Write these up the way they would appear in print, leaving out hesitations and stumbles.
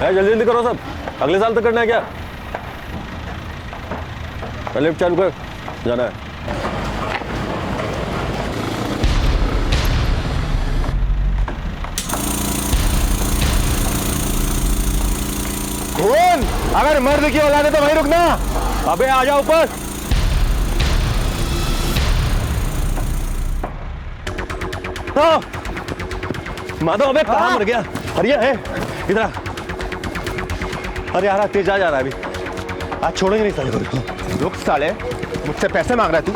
जल्दी जल्दी करो सब, अगले साल तक करना है क्या? लिफ्ट चालू कर, जाना है। खून, अगर मर्द की औलाद है तो वहीं रुकना। अबे आ जाओ ऊपर। माधव, अबे कहाँ मर गया? हरिया है इधर आ। अरे यार तेज आ जा रहा है अभी, आज छोड़ेंगे नहीं साले को। रुक साले, मुझसे पैसे मांग रहा है तू?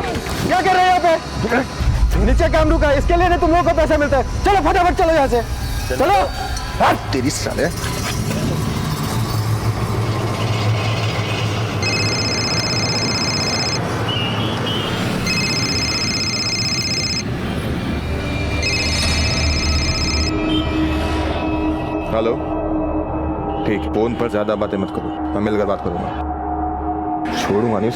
क्या कर रहे हैं यहाँ पे? नीचे काम रुका है, इसके लिए नहीं तुम लोगों को पैसा मिलता है। चलो फटाफट चलो यहाँ से, चलो। तेरी साले। हेलो, ठीक है, फोन पर ज्यादा बातें मत करो, मैं मिलकर बात करूंगा, छोड़ूंगा नहीं।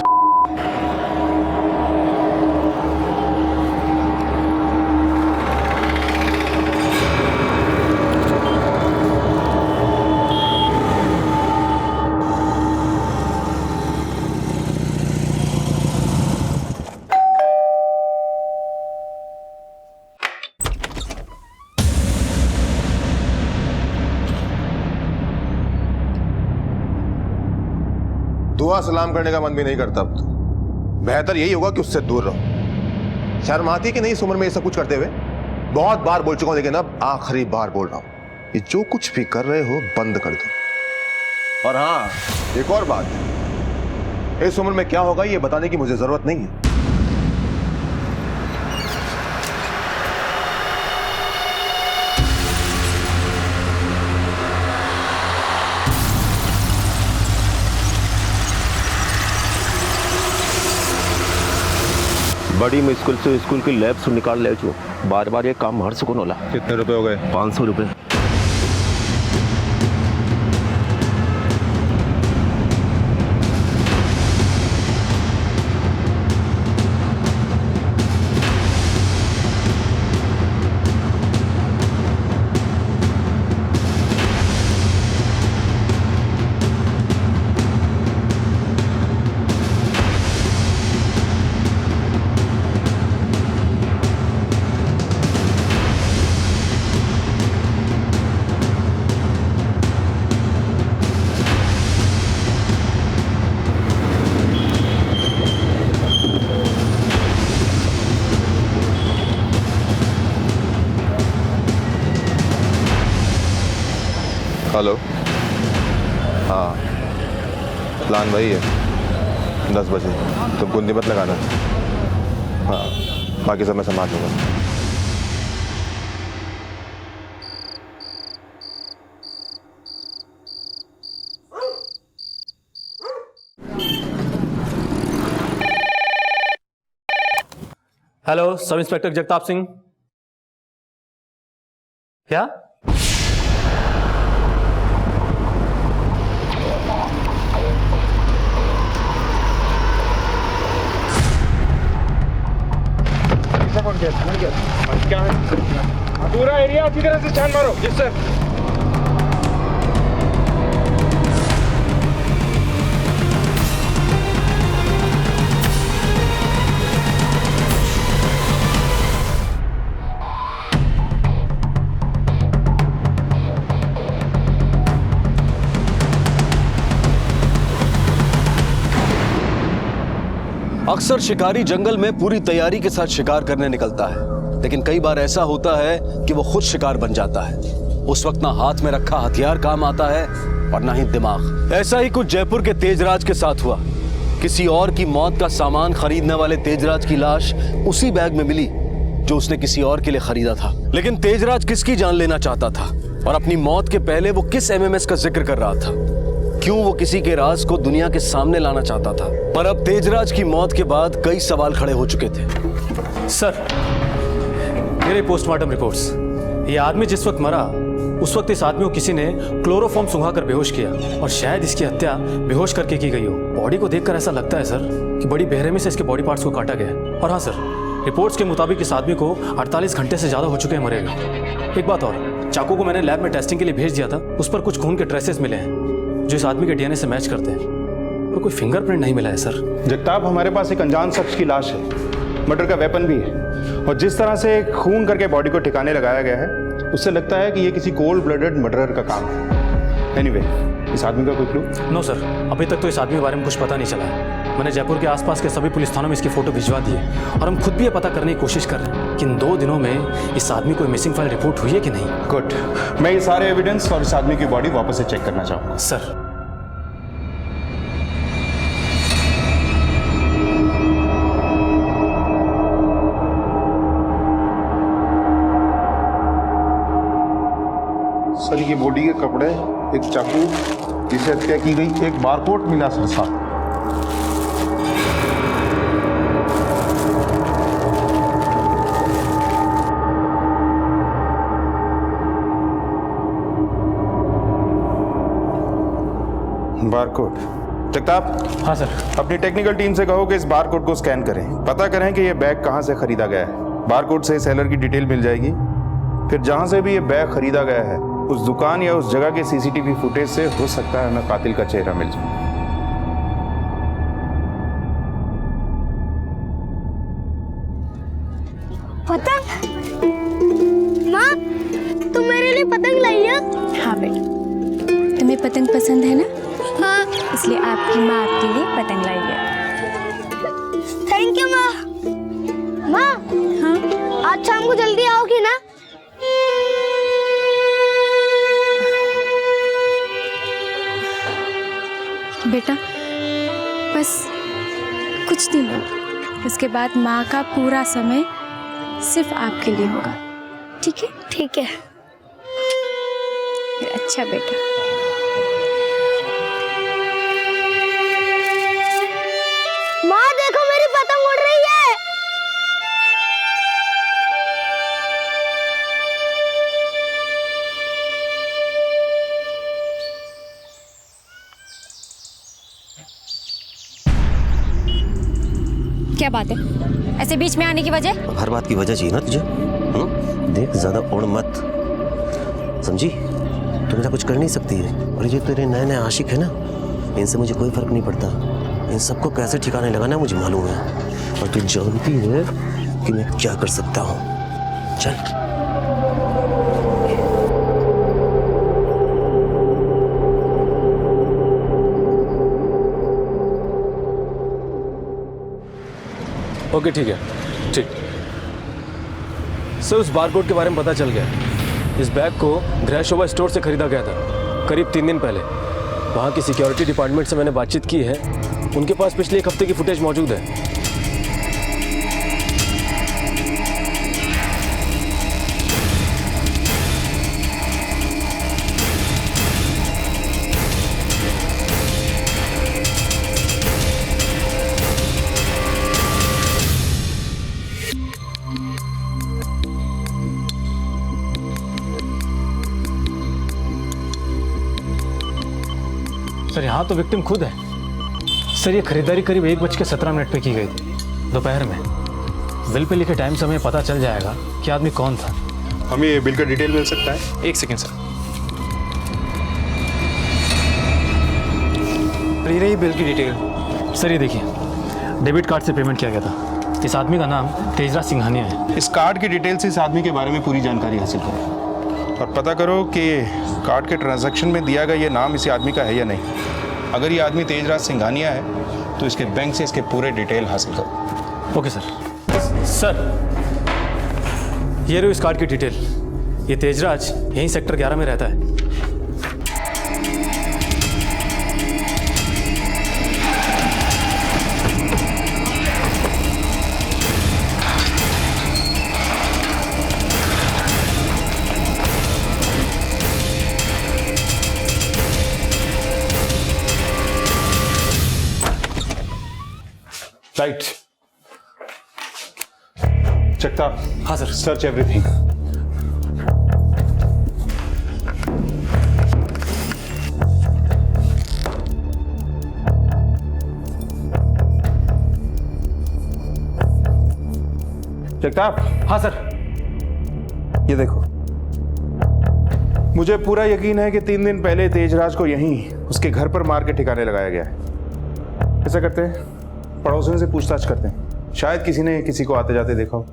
दुआ सलाम करने का मन भी नहीं करता अब तो। बेहतर यही होगा कि उससे दूर रहो। शर्म आती है कि नहीं इस उम्र में ये सब कुछ करते हुए? बहुत बार बोल चुका हूं, लेकिन अब आखिरी बार बोल रहा हूं, ये जो कुछ भी कर रहे हो बंद कर दो। और हाँ, एक और बात, इस उम्र में क्या होगा ये बताने की मुझे जरूरत नहीं है। बड़ी मुश्किल से स्कूल की लैब से निकाल ले जो, बार बार ये काम हर सुकून होला। कितने रुपए हो गए? 500 रुपए। हेलो, हाँ, प्लान वही है, 10 बजे। तुम कुंडी मत लगाना। हाँ, बाकी सब मैं संभाल लूंगा। Hello, sub inspector Jagtap Singh. क्या? क्या है? पूरा एरिया अच्छी तरह से छान मारो। जी सर। अक्सर शिकारी जंगल में पूरी तैयारी के साथ शिकार करने निकलता है, लेकिन कई बार ऐसा होता है कि वो खुद शिकार बन जाता है। उस वक्त ना हाथ में रखा हथियार काम आता है और ना ही दिमाग। ऐसा ही कुछ जयपुर के तेजराज के साथ हुआ। किसी और की मौत का सामान खरीदने वाले तेजराज की लाश उसी बैग में मिली जो उसने किसी और के लिए खरीदा था। लेकिन तेजराज किसकी जान लेना चाहता था और अपनी मौत के पहले वो किस एमएमएस का जिक्र कर रहा था? क्यों वो किसी के राज को दुनिया के सामने लाना चाहता था? पर अब तेजराज की मौत के बाद कई सवाल खड़े हो चुके थे। सर, मेरे पोस्टमार्टम रिपोर्ट्स, ये आदमी जिस वक्त मरा उस वक्त इस आदमी को किसी ने क्लोरोफॉर्म सुंघाकर बेहोश किया और शायद इसकी हत्या बेहोश करके की गई हो। बॉडी को देखकर ऐसा लगता है सर कि बड़ी बेरहमी से इसके बॉडी पार्ट्स को काटा गया है। और हाँ सर, रिपोर्ट्स के मुताबिक इस आदमी को 48 घंटे से ज़्यादा हो चुके हैं मरे हुए। एक बात और, चाकू को मैंने लैब में टेस्टिंग के लिए भेज दिया था, उस पर कुछ खून के ट्रेसेस मिले हैं जो इस आदमी के डीएनए से मैच करते हैं, पर कोई फिंगरप्रिंट नहीं मिला है सर। जगताप, हमारे पास एक अनजान शख्स की लाश है, मर्डर का वेपन भी है, और जिस तरह से खून करके बॉडी को ठिकाने लगाया गया है उससे लगता है कि ये किसी कोल्ड ब्लडेड मर्डरर का काम है। एनीवे, इस आदमी का कोई क्लू? नो सर, अभी तक तो इस आदमी के बारे में कुछ पता नहीं चला है। मैंने जयपुर के आसपास के सभी पुलिस थानों में इसकी फोटो भिजवा दी है और हम खुद भी ये पता करने की कोशिश कर रहे हैं कि इन 2 दिनों में इस आदमी को मिसिंग फाइल रिपोर्ट हुई है कि नहीं। गुड, मैं ये सारे एविडेंस और इस आदमी की बॉडी वापस से चेक करना चाहूँगा। सर, सर ये बॉडी के कपड़े, एक चाकू जिसे हत्या की गई, एक बारकोड मिला सर साथ। बारकोड। जगताप, हाँ सर। अपनी टेक्निकल टीम से कहो कि इस बारकोड को स्कैन करें, पता करें कि ये बैग कहाँ से खरीदा गया है। बारकोड से सेलर की डिटेल मिल जाएगी, फिर जहाँ से भी ये बैग खरीदा गया है उस दुकान या उस जगह के सीसीटीवी फुटेज से हो सकता है हमें कातिल का चेहरा मिल जाए। पतंग? माँ, तुम मेरे लिए पतंग लाई है? हाँ बेटा, तुम्हें पतंग पसंद है ना? हाँ। इसलिए आपकी माँ आपके लिए पतंग लाई है। थैंक यू माँ। माँ, हाँ? आज शाम को जल्दी आओगी ना? बेटा, बस कुछ दिन और, उसके बाद माँ का पूरा समय सिर्फ आपके लिए होगा, ठीक है? ठीक है। अच्छा बेटा। माँ देखो, मेरी पतंग उड़ रही है। क्या बात है, ऐसे बीच में आने की वजह? हर बात की वजह चाहिए ना तुझे? देख, ज्यादा उड़ मत, समझी? तू मेरा कुछ कर नहीं सकती है, और ये जो तेरे नए नए आशिक है ना, इनसे मुझे कोई फर्क नहीं पड़ता। इन सबको कैसे ठिकाने लगाना मुझे मालूम है, और तू जानती है कि मैं क्या कर सकता हूँ। चल। ओके, ठीक है, ठीक। सर, उस बारकोड के बारे में पता चल गया। इस बैग को गृह शोभा स्टोर से खरीदा गया था करीब 3 दिन पहले। वहाँ की सिक्योरिटी डिपार्टमेंट से मैंने बातचीत की है, उनके पास पिछले 1 हफ्ते की फुटेज मौजूद है। सर, यहाँ तो विक्टिम खुद है। सर, ये खरीदारी करीब 1:17 पे की गई थी, दोपहर में। बिल पे लिखे टाइम से हमें पता चल जाएगा कि आदमी कौन था। हमें ये बिल का डिटेल मिल सकता है? 1 सेकेंड सर। रही बिल की डिटेल। सर, ये देखिए, डेबिट कार्ड से पेमेंट किया गया था। इस आदमी का नाम तेजराज सिंघानिया है। इस कार्ड की डिटेल से इस आदमी के बारे में पूरी जानकारी हासिल करो और पता करो कि कार्ड के ट्रांजैक्शन में दिया गया ये नाम इसी आदमी का है या नहीं। अगर ये आदमी तेजराज सिंघानिया है तो इसके बैंक से इसके पूरे डिटेल हासिल करो। Okay sir. सर, ये रही इस कार्ड की डिटेल। ये तेजराज यहीं सेक्टर 11 में रहता है। राइट। जगताप, हाँ सर। Search everything. जगताप, हाँ सर। ये देखो, मुझे पूरा यकीन है कि 3 दिन पहले तेजराज को यहीं उसके घर पर मार के ठिकाने लगाया गया है। ऐसा करते हैं, पड़ोसियों से पूछताछ करते हैं, शायद किसी ने किसी को आते जाते देखा हो।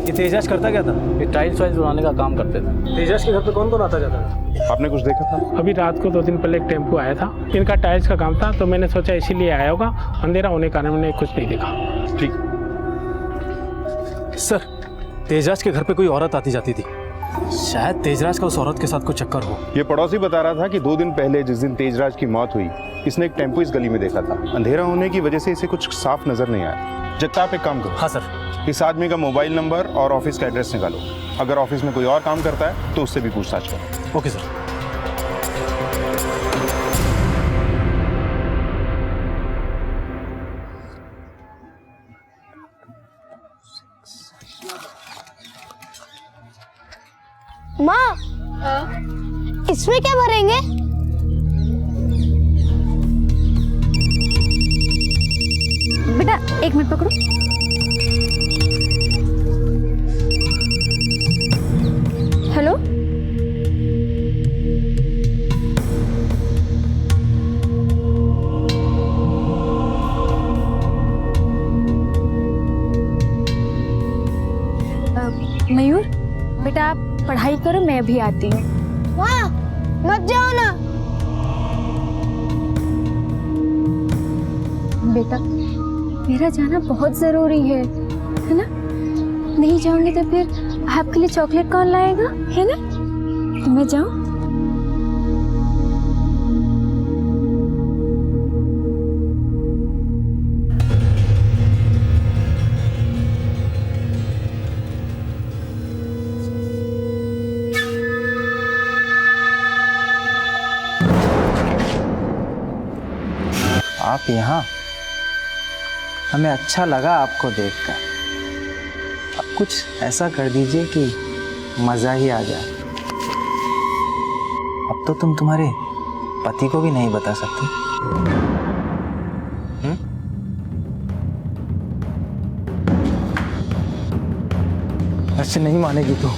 ये तेजस करता क्या था? ये टाइल्स वाइल्स बनाने का काम करते थे। तेजस के घर पे कौन कौन आता जाता था? आपने कुछ देखा था? अभी रात को 2 दिन पहले एक टेम्पो आया था, इनका टाइल्स का काम था, तो मैंने सोचा इसीलिए आया होगा। अंधेरा होने के कारण मैंने कुछ नहीं देखा। ठीक। सर, तेजराज के घर पे कोई औरत आती जाती थी, शायद तेजराज का उस औरत के साथ कोई चक्कर हो। ये पड़ोसी बता रहा था कि 2 दिन पहले जिस दिन तेजराज की मौत हुई, इसने एक टेम्पो इस गली में देखा था। अंधेरा होने की वजह से इसे कुछ साफ नजर नहीं आया। जगताप, एक काम करो। हाँ सर। इस आदमी का मोबाइल नंबर और ऑफिस का एड्रेस निकालो। अगर ऑफिस में कोई और काम करता है तो उससे भी पूछताछ करो। Okay sir. माँ, इसमें क्या भरेंगे? बेटा 1 मिनट पकड़ो। हेलो, मयूर बेटा आप पढ़ाई करो, मैं भी आती हूँ। माँ, मत जाओ ना। बेटा मेरा जाना बहुत ज़रूरी है ना? नहीं जाऊंगी तो फिर आपके लिए चॉकलेट कौन लाएगा, है ना? तो मैं जाऊँ? आप यहाँ? हमें अच्छा लगा आपको देखकर। अब कुछ ऐसा कर दीजिए कि मज़ा ही आ जाए। अब तो तुम तुम्हारे पति को भी नहीं बता सकते। ऐसे नहीं मानेगी तू।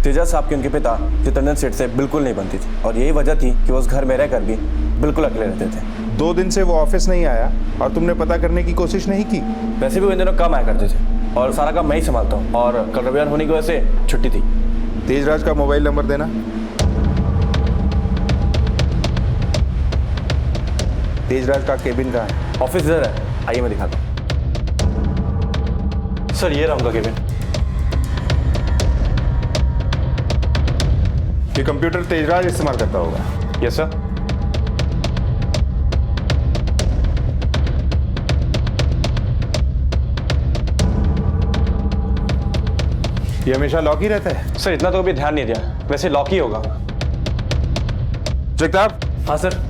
तेजस साहब के उनके पिता जितेंद्र सेठ से बिल्कुल नहीं बनती थी और यही वजह थी कि वो उस घर में रहकर भी बिल्कुल अकेले रहते थे। 2 दिन से वो ऑफिस नहीं आया और तुमने पता करने की कोशिश नहीं की? वैसे भी वो इन दिनों कम आया करते थे और सारा काम मैं ही संभालता हूँ और कल रविवार होने की वजह से छुट्टी थी। तेजराज का मोबाइल नंबर देना। तेजराज का केबिन कहाँ है? ऑफिस इधर है, आइए मैं दिखाता हूँ। सर ये रहा उनका केबिन। ये कंप्यूटर तेजराज इस्तेमाल करता होगा। Yes sir. ये हमेशा लॉक ही रहता है? सर इतना तो कभी ध्यान नहीं दिया, वैसे लॉक ही होगा। जगताप। हाँ सर।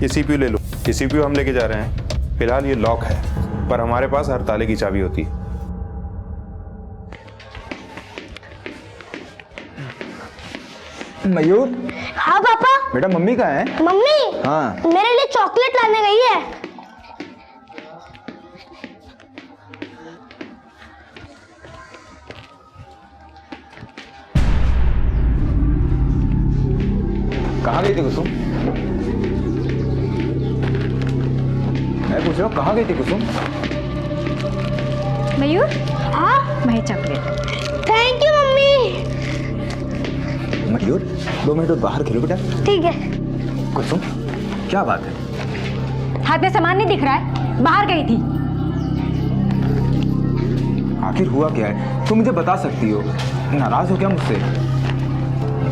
ये सीपीयू ले लो। ये सीपीयू हम लेके जा रहे हैं। फिलहाल ये लॉक है, पर हमारे पास हर ताले की चाबी होती है। मयूर। हाँ पापा। बेटा मम्मी कहाँ है? मम्मी हाँ। मेरे लिए चॉकलेट लाने गई है। कहाँ गई थी कुसुम? मैं पूछ रहा हूँ कहाँ गई थी कुसुम? मयूर, हाँ मैं chocolate. Thank you mummy. Mayur 2 minute और बाहर खेलो बेटा। ठीक है। कुसुम क्या बात है? हाथ में सामान नहीं दिख रहा है, बाहर गई थी। आखिर हुआ क्या है? तुम मुझे बता सकती हो। नाराज हो क्या मुझसे?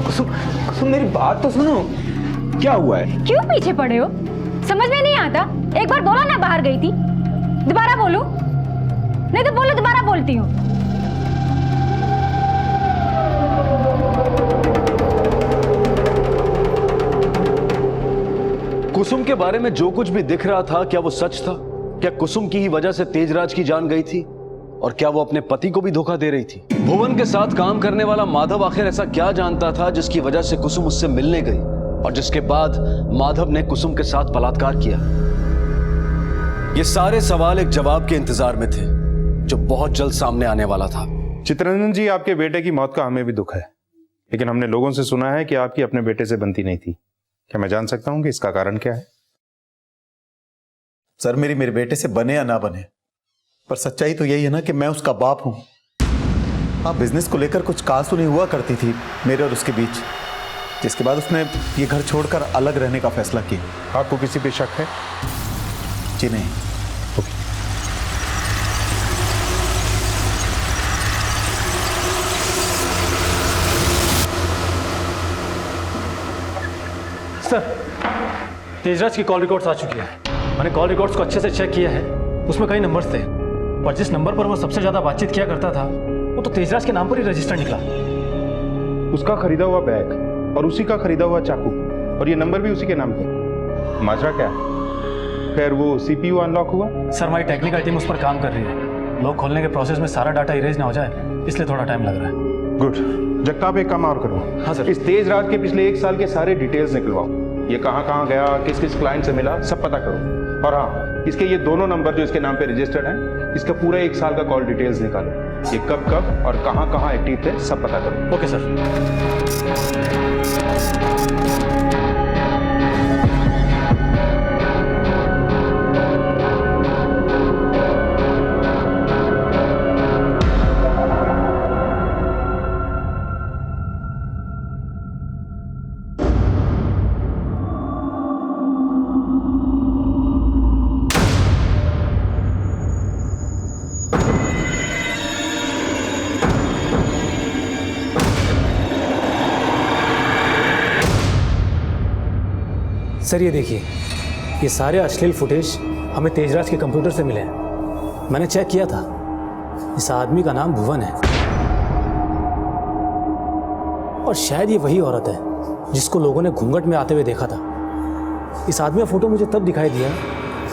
कुसुम, कुसुम मेरी बात तो सुनो। क्या हुआ है? क्यों पीछे पड़े हो? समझ में नहीं आता। एक बार बोला ना बाहर गई थी, दोबारा बोलूं? नहीं तो बोलो दोबारा बोलती हूँ। कुसुम के बारे में जो कुछ भी दिख रहा था क्या वो सच था? क्या कुसुम की ही वजह से तेजराज की जान गई थी? और क्या वो अपने पति को भी धोखा दे रही थी? भुवन के साथ काम करने वाला माधव आखिर ऐसा क्या जानता था जिसकी वजह से कुसुम उससे मिलने गई और जिसके बाद माधव ने कुसुम के साथ बलात्कार किया? ये सारे सवाल एक जवाब के इंतजार में थे जो बहुत जल्द सामने आने वाला था। चित्ररंजन जी, आपके बेटे की मौत का हमें भी दुख है, लेकिन हमने लोगों से सुना है कि आपकी अपने बेटे से बनती नहीं थी। क्या मैं जान सकता हूं कि इसका कारण क्या है? सर, मेरे बेटे से बने या ना बने, पर सच्चाई तो यही है ना कि मैं उसका बाप हूं। हाँ, बिजनेस को लेकर कुछ कहासुनी हुआ करती थी मेरे और उसके बीच, जिसके बाद उसने ये घर छोड़कर अलग रहने का फैसला किया। आपको किसी पे शक है? जी नहीं। सर, तेजराज की कॉल रिकॉर्ड्स आ चुकी है। मैंने कॉल रिकॉर्ड्स को अच्छे से चेक किया है, उसमें कई नंबर्स थे और जिस नंबर पर वो सबसे ज्यादा बातचीत किया करता था वो तो तेजराज के नाम पर ही रजिस्टर निकला। उसका खरीदा हुआ बैग और उसी का खरीदा हुआ चाकू और ये नंबर भी उसी के नाम पे। माजरा क्या है? खैर, वो सीपीयू अनलॉक हुआ? सर, हमारी टेक्निकल टीम उस पर काम कर रही है। लॉक खोलने के प्रोसेस में सारा डाटा इरेज ना हो जाए, इसलिए थोड़ा टाइम लग रहा है। गुड। जगताप, एक काम और करो। हाँ सर। इस तेजराज के पिछले 1 साल के सारे डिटेल्स निकलवाओ। ये कहाँ गया, किस किस क्लाइंट से मिला, सब पता करो। और हाँ, इसके ये दोनों नंबर जो इसके नाम पे रजिस्टर्ड हैं, इसका पूरा 1 साल का कॉल डिटेल्स निकालो। ये कब कब और कहाँ एक्टिव थे, सब पता करो। Okay sir. सर, ये देखिए, ये सारे अश्लील फुटेज हमें तेजराज के कंप्यूटर से मिले हैं। मैंने चेक किया था, इस आदमी का नाम भुवन है और शायद ये वही औरत है जिसको लोगों ने घूंघट में आते हुए देखा था। इस आदमी का फोटो मुझे तब दिखाई दिया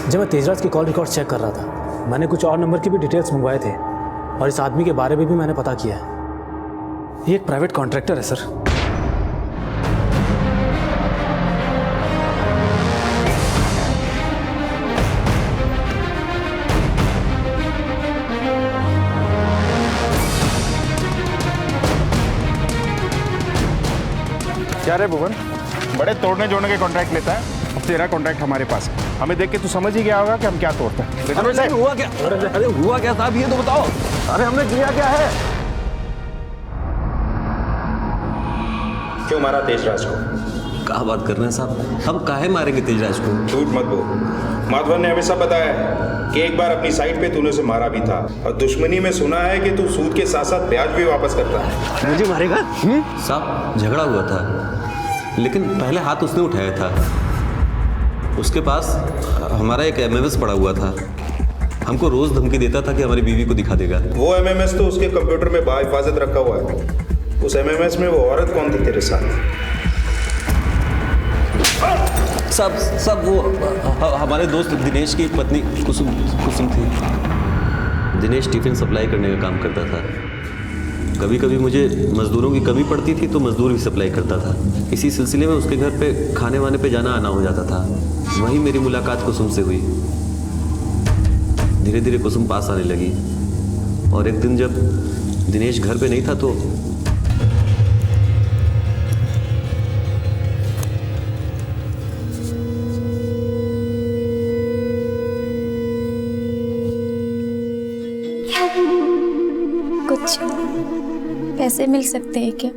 जब मैं तेजराज के कॉल रिकॉर्ड चेक कर रहा था। मैंने कुछ और नंबर की भी डिटेल्स मंगवाए थे और इस आदमी के बारे में भी मैंने पता किया है। ये एक प्राइवेट कॉन्ट्रैक्टर है सर। क्या रे भुवन, बड़े तोड़ने जोड़ने के कॉन्ट्रैक्ट लेता है। अब तेरा कॉन्ट्रैक्ट हमारे पास है, हमें देख के तू समझ ही गया होगा कि हम क्या तोड़ते हैं। अरे हुआ क्या? अरे हुआ क्या साहब, ये तो बताओ। अरे हमने किया क्या है? क्यों मारा तेजराज को? क्या बात कर रहे हैं साहब, हम काहे मारेंगे तेजराज को? झूठ मत बोल। माधवन ने हमेशा बताया कि एक बार अपनी साइट पे तूने उसे मारा भी था और दुश्मनी में सुना है कि तू सूद के साथ साथ ब्याज भी वापस करता है। मुझे मारेगा? साहब, झगड़ा हुआ था, लेकिन पहले हाथ उसने उठाया था। उसके पास हमारा एक एमएमएस पड़ा हुआ था, हमको रोज धमकी देता था कि हमारी बीवी को दिखा देगा। वो एमएमएस तो उसके कंप्यूटर में बाहिफाजत रखा हुआ है। उस एमएमएस में वो औरत कौन थी तेरे साथ? सब वो हमारे दोस्त दिनेश की पत्नी कुसुम थी। दिनेश टिफिन सप्लाई करने का काम करता था। कभी कभी मुझे मज़दूरों की कमी पड़ती थी तो मज़दूर भी सप्लाई करता था। इसी सिलसिले में उसके घर पे खाने वाने पे जाना आना हो जाता था। वहीं मेरी मुलाकात कुसुम से हुई। धीरे धीरे कुसुम पास आने लगी और एक दिन जब दिनेश घर पे नहीं था तो कुछ पैसे मिल सकते हैं क्या?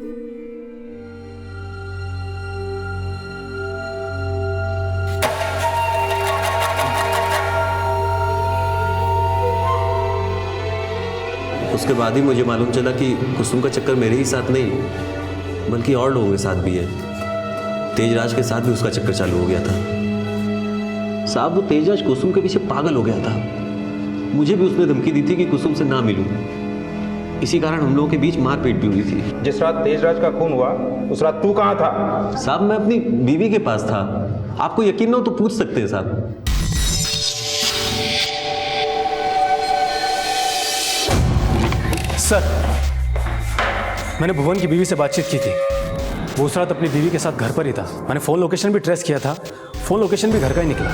उसके बाद ही मुझे मालूम चला कि कुसुम का चक्कर मेरे ही साथ नहीं बल्कि और लोगों के साथ भी है। तेजराज के साथ भी उसका चक्कर चालू हो गया था। साहब, वो तेजराज कुसुम के पीछे पागल हो गया था। मुझे भी उसने धमकी दी थी कि कुसुम से ना मिलूं। इसी कारण हम लोगों के बीच मारपीट भी हुई थी। जिस रात तेजराज का खून हुआ उस रात तू कहाँ था? साहब, मैं अपनी बीवी के पास था। आपको यकीन ना हो तो पूछ सकते हैं साहब। सर, मैंने भुवन की बीवी से बातचीत की थी। वो उस रात अपनी बीवी के साथ घर पर ही था। मैंने फ़ोन लोकेशन भी ट्रेस किया था, फ़ोन लोकेशन भी घर का ही निकला।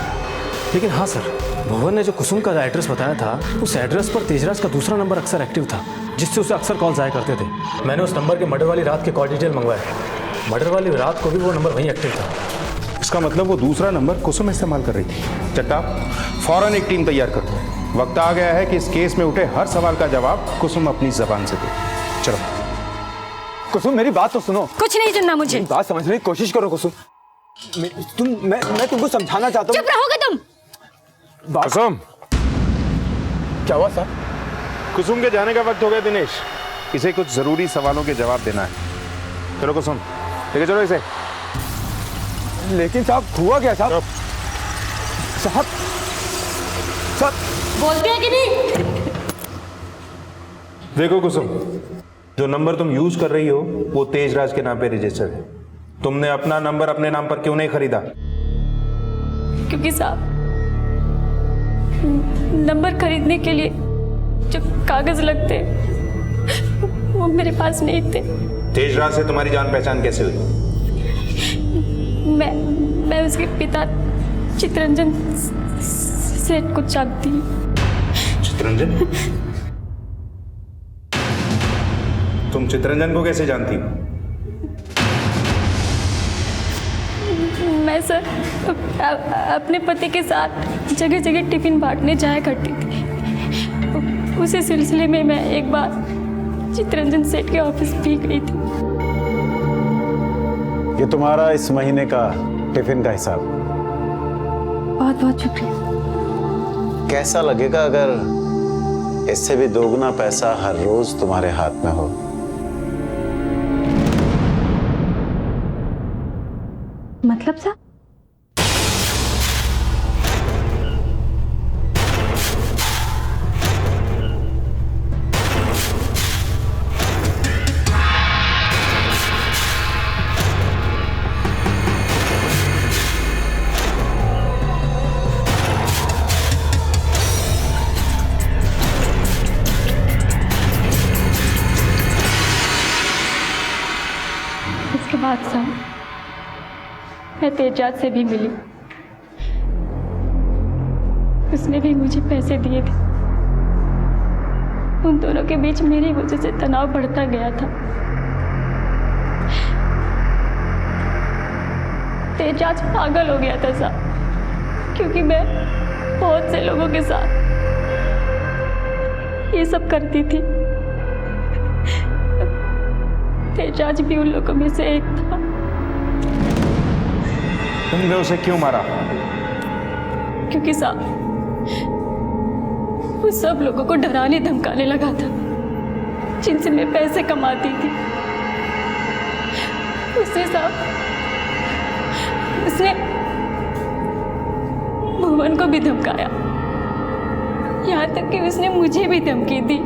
लेकिन हाँ सर, भुवन ने जो कुसुम का एड्रेस बताया था, उस एड्रेस पर तेजराज का दूसरा नंबर अक्सर एक्टिव था, जिससे उसे अक्सर कॉल्स आया करते थे। मैंने उस नंबर के मर्डर वाली रात के कॉल डिटेल मंगवाया। मर्डर वाली रात को भी वो नंबर वहीं एक्टिव था। इसका मतलब वो दूसरा नंबर कुसुम इस्तेमाल कर रही थी। चट्टा, फौरन एक टीम तैयार कर दो। वक्त आ गया है कि इस केस में उठे हर सवाल का जवाब कुसुम अपनी जबान से दे। चलो कुसुम, मेरी बात तो सुनो। कुछ नहीं सुनना मुझे। मेरी बात समझने की कोशिश करो कुसुम। मैं तुमको समझाना चाहता हूँ। चुप रहोगे तुम। कुसुम, क्या हुआ सर? कुसुम के जाने का वक्त हो गया दिनेश। इसे कुछ जरूरी सवालों के जवाब देना है। चलो कुसुम, लेके चलो इसे। लेकिन साहब, हुआ क्या साहब? साहब बोलते हैं कि नहीं? देखो कुसुम, जो नंबर तुम यूज कर रही हो वो तेजराज के नाम पे रजिस्टर्ड है। तुमने अपना नंबर अपने नाम पर क्यों नहीं खरीदा? क्योंकि साहब, नंबर खरीदने के लिए जो कागज लगते वो मेरे पास नहीं थे। तेजराज से तुम्हारी जान पहचान कैसे हुई? मैं उसके पिता चितरंजन सेठ को जानती हूँ। चितरंजन? तुम चितरंजन को कैसे जानती हो? मैं सर अपने पति के साथ जगह जगह टिफिन बांटने जाया करती थी। उसी सिलसिले में मैं एक बार चितरंजन सेठ के ऑफिस भी गई थी। ये तुम्हारा इस महीने का टिफिन का हिसाब। बहुत बहुत शुक्रिया। कैसा लगेगा अगर इससे भी दोगुना पैसा हर रोज तुम्हारे हाथ में हो? मतलब साहब? इसके बाद साहब मैं तेजाब से भी मिली। उसने भी मुझे पैसे दिए थे। उन दोनों के बीच मेरी वजह से तनाव बढ़ता गया था। तेजाब पागल हो गया था साहब, क्योंकि मैं बहुत से लोगों के साथ ये सब करती थी। तेजाब भी उन लोगों में से एक था। तुमने उसे क्यों मारा? क्योंकि साहब वो सब लोगों को डराने धमकाने लगा था जिनसे मैं पैसे कमाती थी। उसने भुवन को भी धमकाया। यहाँ तक कि उसने मुझे भी धमकी दी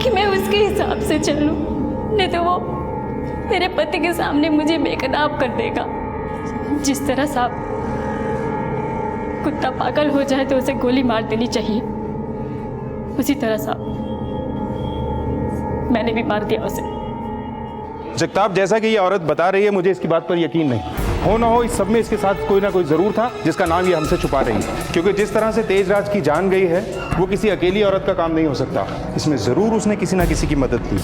कि मैं उसके हिसाब से चलूं, नहीं तो वो मेरे पति के सामने मुझे बेकदाब कर देगा। जिस तरह साहब कुत्ता पागल हो जाए तो उसे गोली मार देनी चाहिए, उसी तरह साहब मैंने भी मार दिया उसे। जगताप, जैसा कि ये औरत बता रही है, मुझे इसकी बात पर यकीन नहीं। हो ना हो इस सब में इसके साथ कोई ना कोई जरूर था जिसका नाम ये हमसे छुपा रही है। क्योंकि जिस तरह से तेजराज की जान गई है वो किसी अकेली औरत का काम नहीं हो सकता। इसमें जरूर उसने किसी ना किसी की मदद की।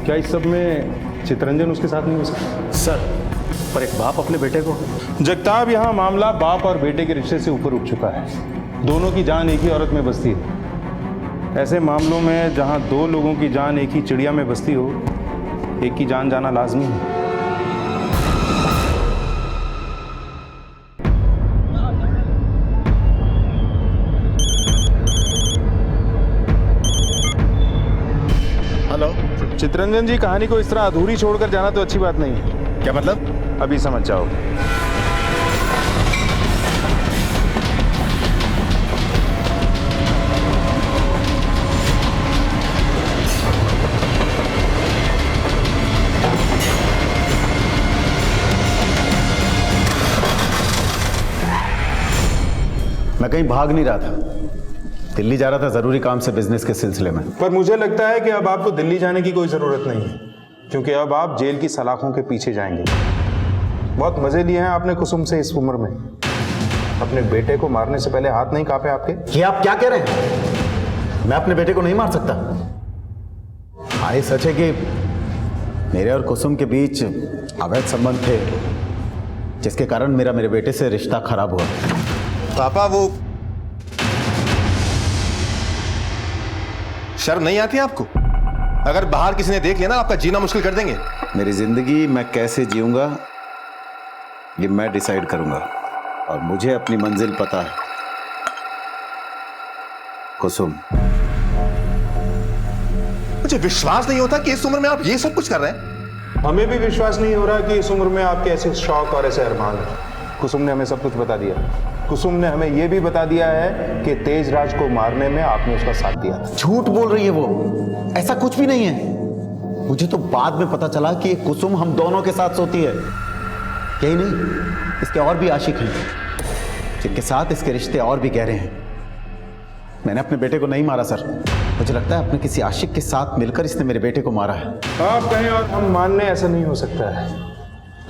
क्या इस सब में चितरंजन उसके साथ नहीं हो सकता? सर, पर एक बाप अपने बेटे को। जगताप, यहाँ मामला बाप और बेटे के रिश्ते से ऊपर उठ चुका है। दोनों की जान एक ही औरत में बसती है। ऐसे मामलों में जहाँ दो लोगों की जान एक ही चिड़िया में बसती हो, एक की जान जाना लाजमी है। हेलो चितरंजन जी, कहानी को इस तरह अधूरी छोड़कर जाना तो अच्छी बात नहीं है। क्या मतलब? अभी समझ जाओ। मैं कहीं भाग नहीं रहा था। दिल्ली जा रहा था जरूरी काम से, बिजनेस के सिलसिले में। पर मुझे लगता है कि अब आपको दिल्ली जाने की कोई जरूरत नहीं है, क्योंकि अब आप जेल की सलाखों के पीछे जाएंगे। बहुत मजे लिए हैं आपने कुसुम से इस उम्र में। अपने बेटे को मारने से पहले हाथ नहीं कांपे आपके? ये आप क्या कह रहे हैं? मैं अपने बेटे को नहीं मार सकता। हाँ, ये सच है कि मेरे और कुसुम के बीच अवैध संबंध थे, जिसके कारण मेरे बेटे से रिश्ता खराब हुआ। पापा, वो शर्म नहीं आती आपको? अगर बाहर किसी ने देख लिया ना, आपका जीना मुश्किल कर देंगे। मेरी जिंदगी मैं कैसे जीऊंगा ये मैं डिसाइड करूंगा, और मुझे अपनी मंजिल पता है। कुसुम, मुझे विश्वास नहीं होता कि इस उम्र में आप ये सब कुछ कर रहे हैं। हमें भी विश्वास नहीं हो रहा कि इस उम्र में आपके ऐसे शौक और ऐसे अरमान हैं। कुसुम ने हमें सब कुछ बता दिया। कुसुम ने हमें यह भी बता दिया है कि तेजराज को मारने में आपने उसका साथ दिया था। झूठ बोल रही है वो, ऐसा कुछ भी नहीं है। मुझे तो बाद में पता चला कि कुसुम हम दोनों के साथ सोती है। यही नहीं, इसके और भी आशिक हैं, जिनके साथ इसके रिश्ते और भी गहरे हैं। मैंने अपने बेटे को नहीं मारा सर, मुझे लगता है अपने किसी आशिक के साथ मिलकर इसने मेरे बेटे को मारा है। आप कहें और हम मानने, ऐसा नहीं हो सकता है।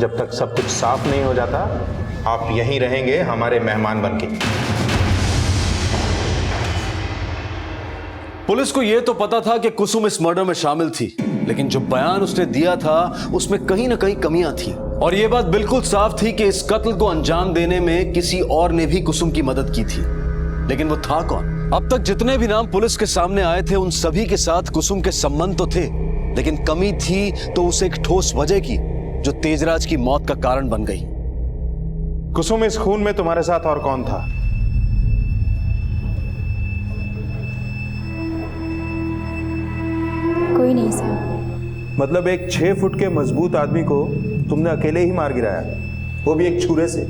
जब तक सब कुछ साफ नहीं हो जाता, आप यहीं रहेंगे हमारे मेहमान बनके। पुलिस को यह तो पता था कि कुसुम इस मर्डर में शामिल थी, लेकिन जो बयान उसने दिया था उसमें कहीं ना कहीं कमियां थी। और यह बात बिल्कुल साफ थी कि इस कत्ल को अंजाम देने में किसी और ने भी कुसुम की मदद की थी, लेकिन वो था कौन? अब तक जितने भी नाम पुलिस के सामने आए थे, उन सभी के साथ कुसुम के संबंध तो थे, लेकिन कमी थी तो उसे एक ठोस वजह की, जो तेजराज की मौत का कारण बन गई। कुसुम, इस खून में तुम्हारे साथ और कौन था? कोई नहीं साहब। मतलब एक 6 फुट के मजबूत आदमी को तुमने अकेले ही मार गिराया, वो भी एक छुरे से?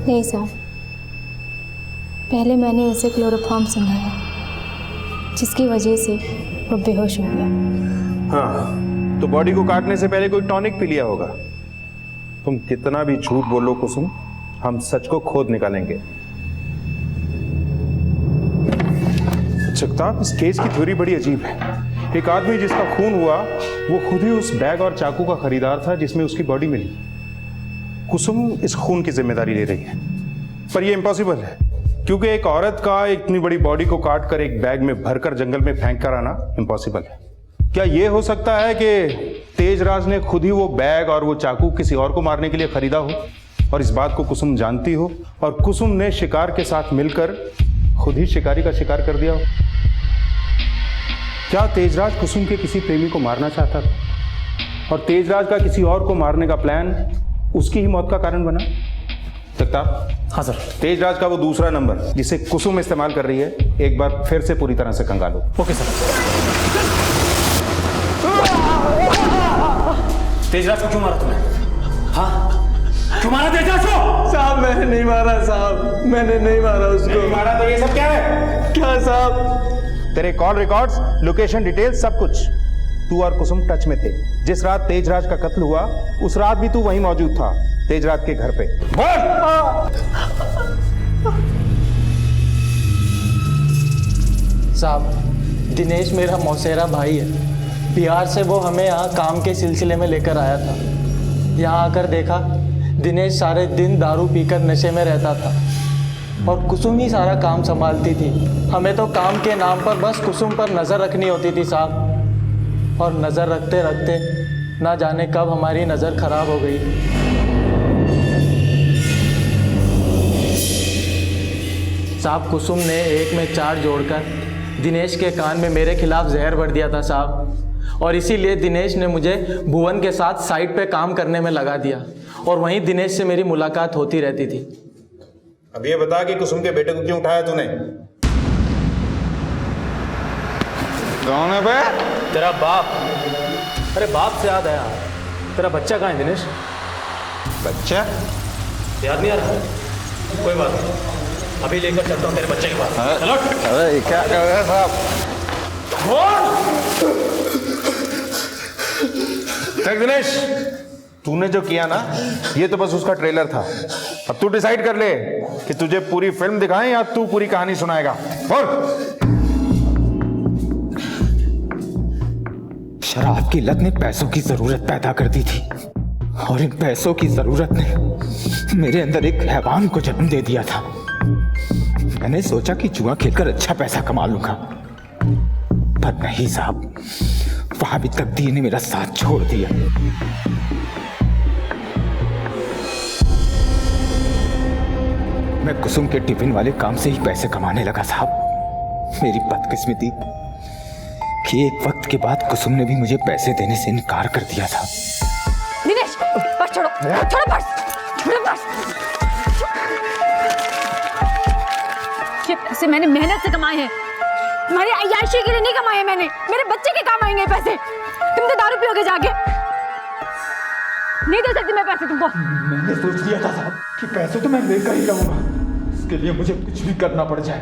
नहीं साहब, पहले मैंने उसे क्लोरोफॉर्म सुनाया, जिसकी वजह से वो बेहोश हो गया। हाँ, तो बॉडी को काटने से पहले कोई टॉनिक पी लिया होगा। तुम कितना भी झूठ बोलो कुसुम, हम सच को खोद निकालेंगे। जगताप, इस केस की थ्योरी बड़ी अजीब है। एक आदमी जिसका खून हुआ, वो खुद ही उस बैग और चाकू का खरीदार था जिसमें उसकी बॉडी मिली। कुसुम इस खून की जिम्मेदारी ले रही है, पर यह इम्पॉसिबल है, क्योंकि एक औरत का इतनी बड़ी बॉडी को काट कर एक बैग में भरकर जंगल में फेंक कर आना इम्पॉसिबल है। क्या यह हो सकता है कि तेजराज ने खुद ही वो बैग और वो चाकू किसी और को मारने के लिए खरीदा हो, और इस बात को कुसुम जानती हो, और कुसुम ने शिकार के साथ मिलकर खुद ही शिकारी का शिकार कर दिया हो? क्या तेजराज कुसुम के किसी प्रेमी को मारना चाहता था, और तेजराज का किसी और को मारने का प्लान उसकी ही मौत का कारण बना? जगताप। हाँ सर। तेजराज का वो दूसरा नंबर जिसे कुसुम इस्तेमाल कर रही है, एक बार फिर से पूरी तरह से कंगालो। Okay sir. तेजराज को क्यों मारा तुमने? हाँ, क्यों मारा तेजराज को? साहब, मैंने नहीं मारा साहब, मैंने नहीं मारा उसको। नहीं मारा तो ये सब क्या है? क्या साहब? तेरे कॉल रिकॉर्ड्स, लोकेशन डिटेल्स, सब कुछ। तू और कुसुम टच में थे। जिस रात तेजराज का कत्ल हुआ, उस रात भी तू वहीं मौजूद था, तेजराज के घर पे। बोल। साहब, दिनेश मेरा मौसेरा भाई है। बिहार से वो हमें यहाँ काम के सिलसिले में लेकर आया था। यहाँ आकर देखा, दिनेश सारे दिन दारू पीकर नशे में रहता था, और कुसुम ही सारा काम संभालती थी। हमें तो काम के नाम पर बस कुसुम पर नज़र रखनी होती थी साहब, और नज़र रखते रखते ना जाने कब हमारी नज़र खराब हो गई। साहब, कुसुम ने 1 में 4 जोड़कर दिनेश के कान में मेरे खिलाफ जहर भर दिया था साहब, और इसीलिए दिनेश ने मुझे भुवन के साथ साइट पे काम करने में लगा दिया, और वहीं दिनेश से मेरी मुलाकात होती रहती थी। अब ये बता कि कुसुम के बेटे को क्यों उठाया तूने? कौन है बे? तेरा बाप। अरे बाप से याद आया, तेरा बच्चा कहाँ है दिनेश? बच्चा? याद नहीं आ रहा? कोई बात नहीं, अभी लेकर चलता हूँ तेरे बच्चे के पास। चलो। अरे क्या कर रहे हैं साहब? देख दिनेश, तूने जो किया ना, ये तो बस उसका ट्रेलर था। अब तू डिसाइड कर ले कि तुझे पूरी फिल्म दिखाएं या तू पूरी कहानी सुनाएगा। बोल। शराब की लत ने पैसों की जरूरत पैदा कर दी थी और इन पैसों की जरूरत ने मेरे अंदर एक हैवान को जन्म दे दिया था। मैंने सोचा कि जुआ खेलकर अच्छा पैसा कमा लूंगा, पर नहीं साहब, वहां भी तकदीर ने मेरा साथ छोड़ दिया। मैं कुसुम के टिफिन वाले काम से ही पैसे कमाने लगा साहब। मेरी बदकिस्मती कि एक वक्त के बाद कुसुम ने भी मुझे पैसे देने से इनकार कर दिया था। दिनेश, पर्स छोड़ो, छोड़ो पर्स, छोड़ो पर्स। ये पैसे मैंने मेहनत से कमाए हैं, तुम्हारी अय्याशी के लिए नहीं कमाए हैं मैंने। मेरे बच्चे के काम आएंगे पैसे। तुम तो दारू पियोगे जाके। नहीं दे सकती मैं पैसे तुमको। मैंने सोच लिया था साहब कि पैसे तो मैं लेकर ही रहूंगा, इसके लिए मुझे कुछ भी करना पड़ जाए।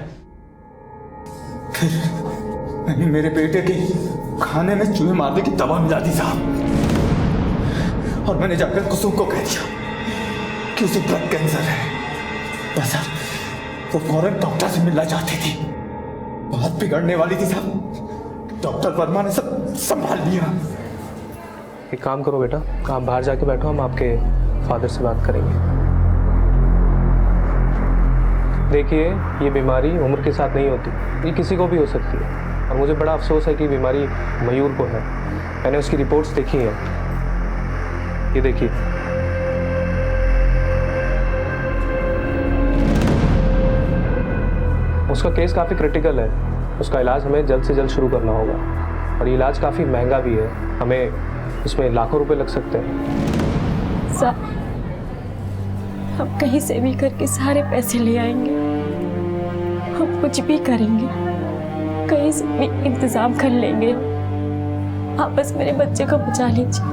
फिर मैंने मेरे बेटे के खाने में चूहे मारने की दवा मिला दी साहब, और मैंने जाकर कुसुम को कह दिया कि उसे ब्लड कैंसर है। बस वो फौरन डॉक्टर से मिलना चाहती थी। बहुत बिगड़ने वाली थी साहब। डॉक्टर वर्मा ने सब संभाल लिया। एक काम करो बेटा, आप बाहर जाके बैठो, हम आपके फादर से बात करेंगे। देखिए, ये बीमारी उम्र के साथ नहीं होती, ये किसी को भी हो सकती है, और मुझे बड़ा अफसोस है कि बीमारी मयूर को है। मैंने उसकी रिपोर्ट्स देखी हैं, ये देखिए। उसका केस काफ़ी क्रिटिकल है, उसका इलाज हमें जल्द से जल्द शुरू करना होगा, और ये इलाज काफ़ी महंगा भी है, हमें इसमें लाखों रुपए लग सकते हैं। सर, हम कहीं से भी करके सारे पैसे ले आएंगे, हम कुछ भी करेंगे, कहीं से भी इंतजाम कर लेंगे। आप बस मेरे बच्चे को बचा लीजिए,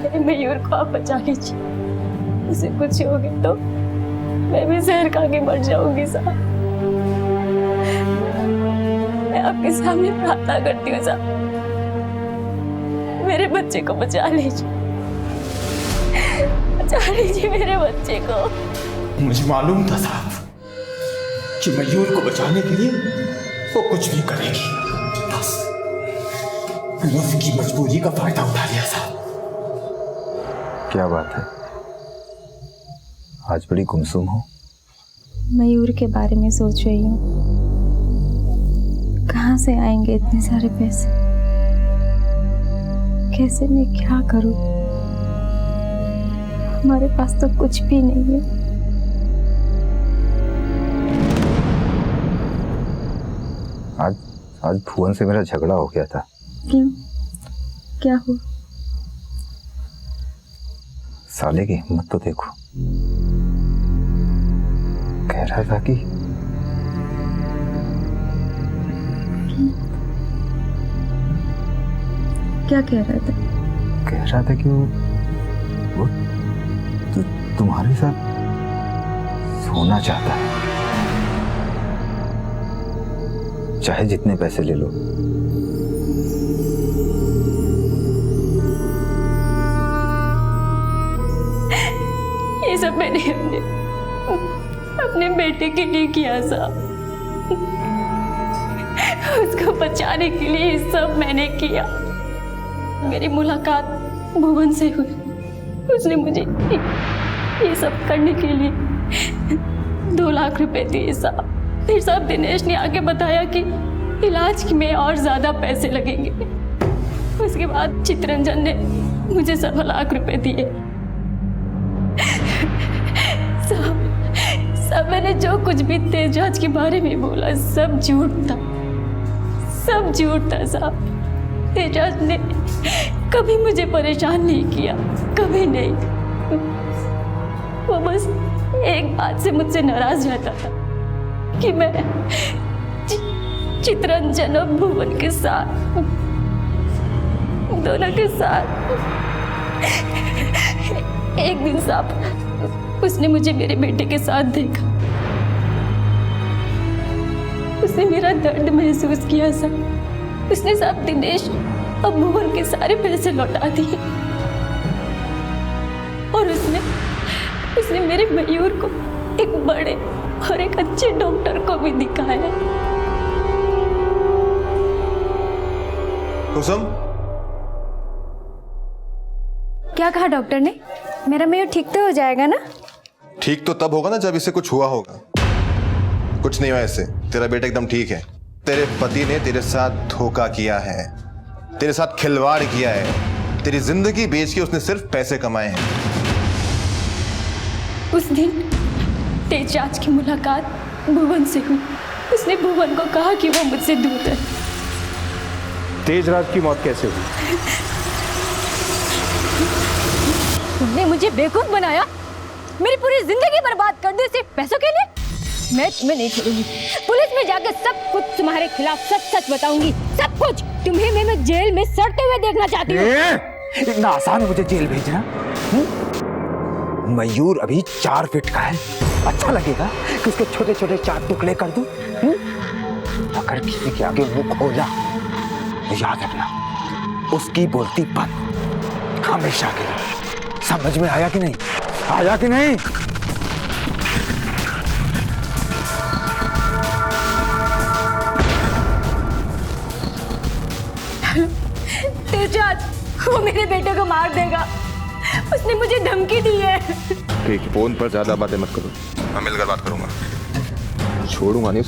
मेरे मयूर को आप बचा लीजिए। उसे कुछ हो गया तो मैं भी जहर खा के मर जाऊंगी साहब। मैं आपके सामने प्रार्थना करती हूँ साहब, मेरे बच्चे को बचा लीजिए, बचा लीजिए मेरे बच्चे को। मुझे मालूम था साहब कि मयूर को बचाने के लिए वो कुछ भी करेगी, बस मैंने उसकी मजबूरी का फायदा उठा लिया साहब। क्या बात है, आज बड़ी गुमसुम हो? मयूर के बारे में सोच रही हूँ, कहाँ से आएंगे इतने सारे पैसे, कैसे मैं क्या करूँ, हमारे पास तो कुछ भी नहीं है। आज भुवन से मेरा झगड़ा हो गया था। क्यों, क्या हुआ? साले की हिम्मत तो देखो, कह रहा था कि क्या कह रहा था? कह रहा था कि वो तुम्हारे साथ सोना चाहता है, चाहे जितने पैसे ले लो। ये सब मैंने अपने बेटे के लिए किया साहब, उसको बचाने के लिए ये सब मैंने किया। मेरी मुलाकात भुवन से हुई, उसने मुझे ये सब करने के लिए 2 लाख रुपए दिए साहब। फिर साहब दिनेश ने आके बताया कि इलाज में और ज्यादा पैसे लगेंगे। उसके बाद चितरंजन ने मुझे 7 लाख रुपए दिए। सब मैंने जो कुछ भी तेजाज के बारे में बोला सब झूठ था, सब झूठ था साहब। तेजाज ने कभी मुझे परेशान नहीं किया, कभी नहीं। वो बस एक बात से मुझसे नाराज रहता था कि मैं चितरंजन और भुवन के साथ, दोनों के साथ। एक दिन साहब उसने मुझे मेरे बेटे के साथ देखा, उसने मेरा दर्द महसूस किया साहब। उसने साहब दिनेश और भुवन के सारे पैसे लौटा दिए। और उसने मेरे मयूर को एक बड़े और एक अच्छे डॉक्टर को भी दिखाया। कुसुम, क्या कहा डॉक्टर ने? मेरा मयूर ठीक तो हो जाएगा ना? ठीक तो तब होगा ना जब इसे कुछ हुआ होगा। कुछ नहीं हुआ इससे, तेरा बेटा एकदम ठीक है। तेरे पति ने तेरे साथ धोखा किया है, तेरे साथ खिलवाड़ किया है, तेरी जिंदगी बेच के उसने सिर्फ पैसे कमाए हैं। उस दिन तेजाज की मुलाकात भुवन से हुई। उसने भुवन को कहा कि वो मुझसे दूर है। तेजराज की मौत कैसे हुई? तुमने मुझे बेवकूफ बनाया, मेरी पूरी जिंदगी बर्बाद कर दी सिर्फ पैसों के लिए। मैं तुम्हें नहीं छोड़ूंगी, पुलिस में जाकर सब कुछ तुम्हारे खिलाफ सच बताऊंगी, सब कुछ। तुम्हें मैं जेल में सड़ते हुए देखना चाहती हूँ। इतना आसान है मुझे जेल भेजना? मयूर अभी 4 फीट का है, अच्छा लगेगा कि उसके छोटे छोटे 4 टुकड़े कर दूं? अगर किसी के आगे मुंह खोला तो याद रखना, उसकी बोलती बंद, हमेशा के लिए। समझ में आया कि नहीं? आया कि नहीं? तेजाज, वो मेरे बेटे को मार देगा, उसने मुझे धमकी दी है। ठीक, फोन पर ज्यादा बातें मत करो, मैं मिलकर बात करूंगा। छोड़ूंगा नहीं।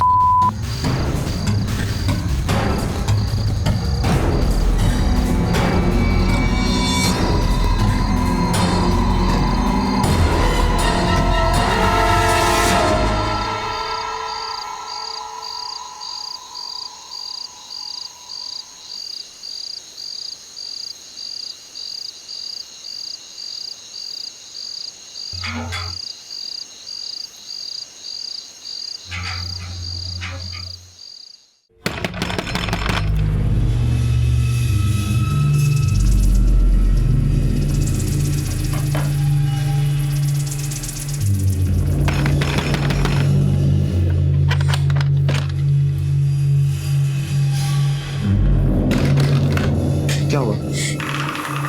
क्या हुआ?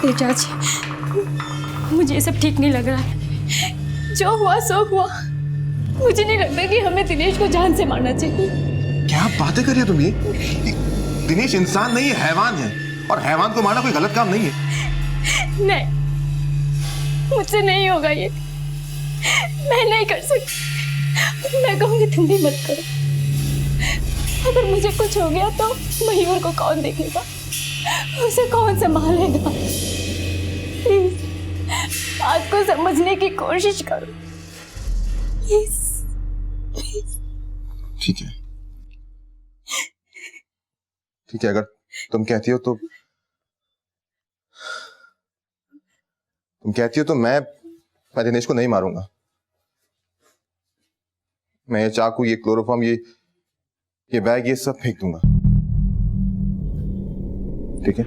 तेजाज, मुझे ये सब ठीक नहीं लग रहा है। जो हुआ सो हुआ। मुझे नहीं लगता कि हमें दिनेश को जान से मारना चाहिए। क्या बातें कर रही हो तुम? ये दिनेश इंसान नहीं है, हैवान है, और हैवान को मारना कोई गलत काम नहीं है। नहीं, मुझसे नहीं होगा ये। मैं नहीं कर सकती। मैं कहूंगी तुम भी मत करो। अगर मुझे कुछ हो गया तो मयूर को कौन देखेगा, उसे कौन संभालेगा? प्लीज बात को समझने की कोशिश करो, प्लीज। ठीक है, ठीक है, अगर तुम कहती हो तो मैं दिनेश को नहीं मारूंगा। मैं ये चाकू, ये क्लोरोफॉर्म, ये बैग, ये सब फेंक दूंगा। ठीक है?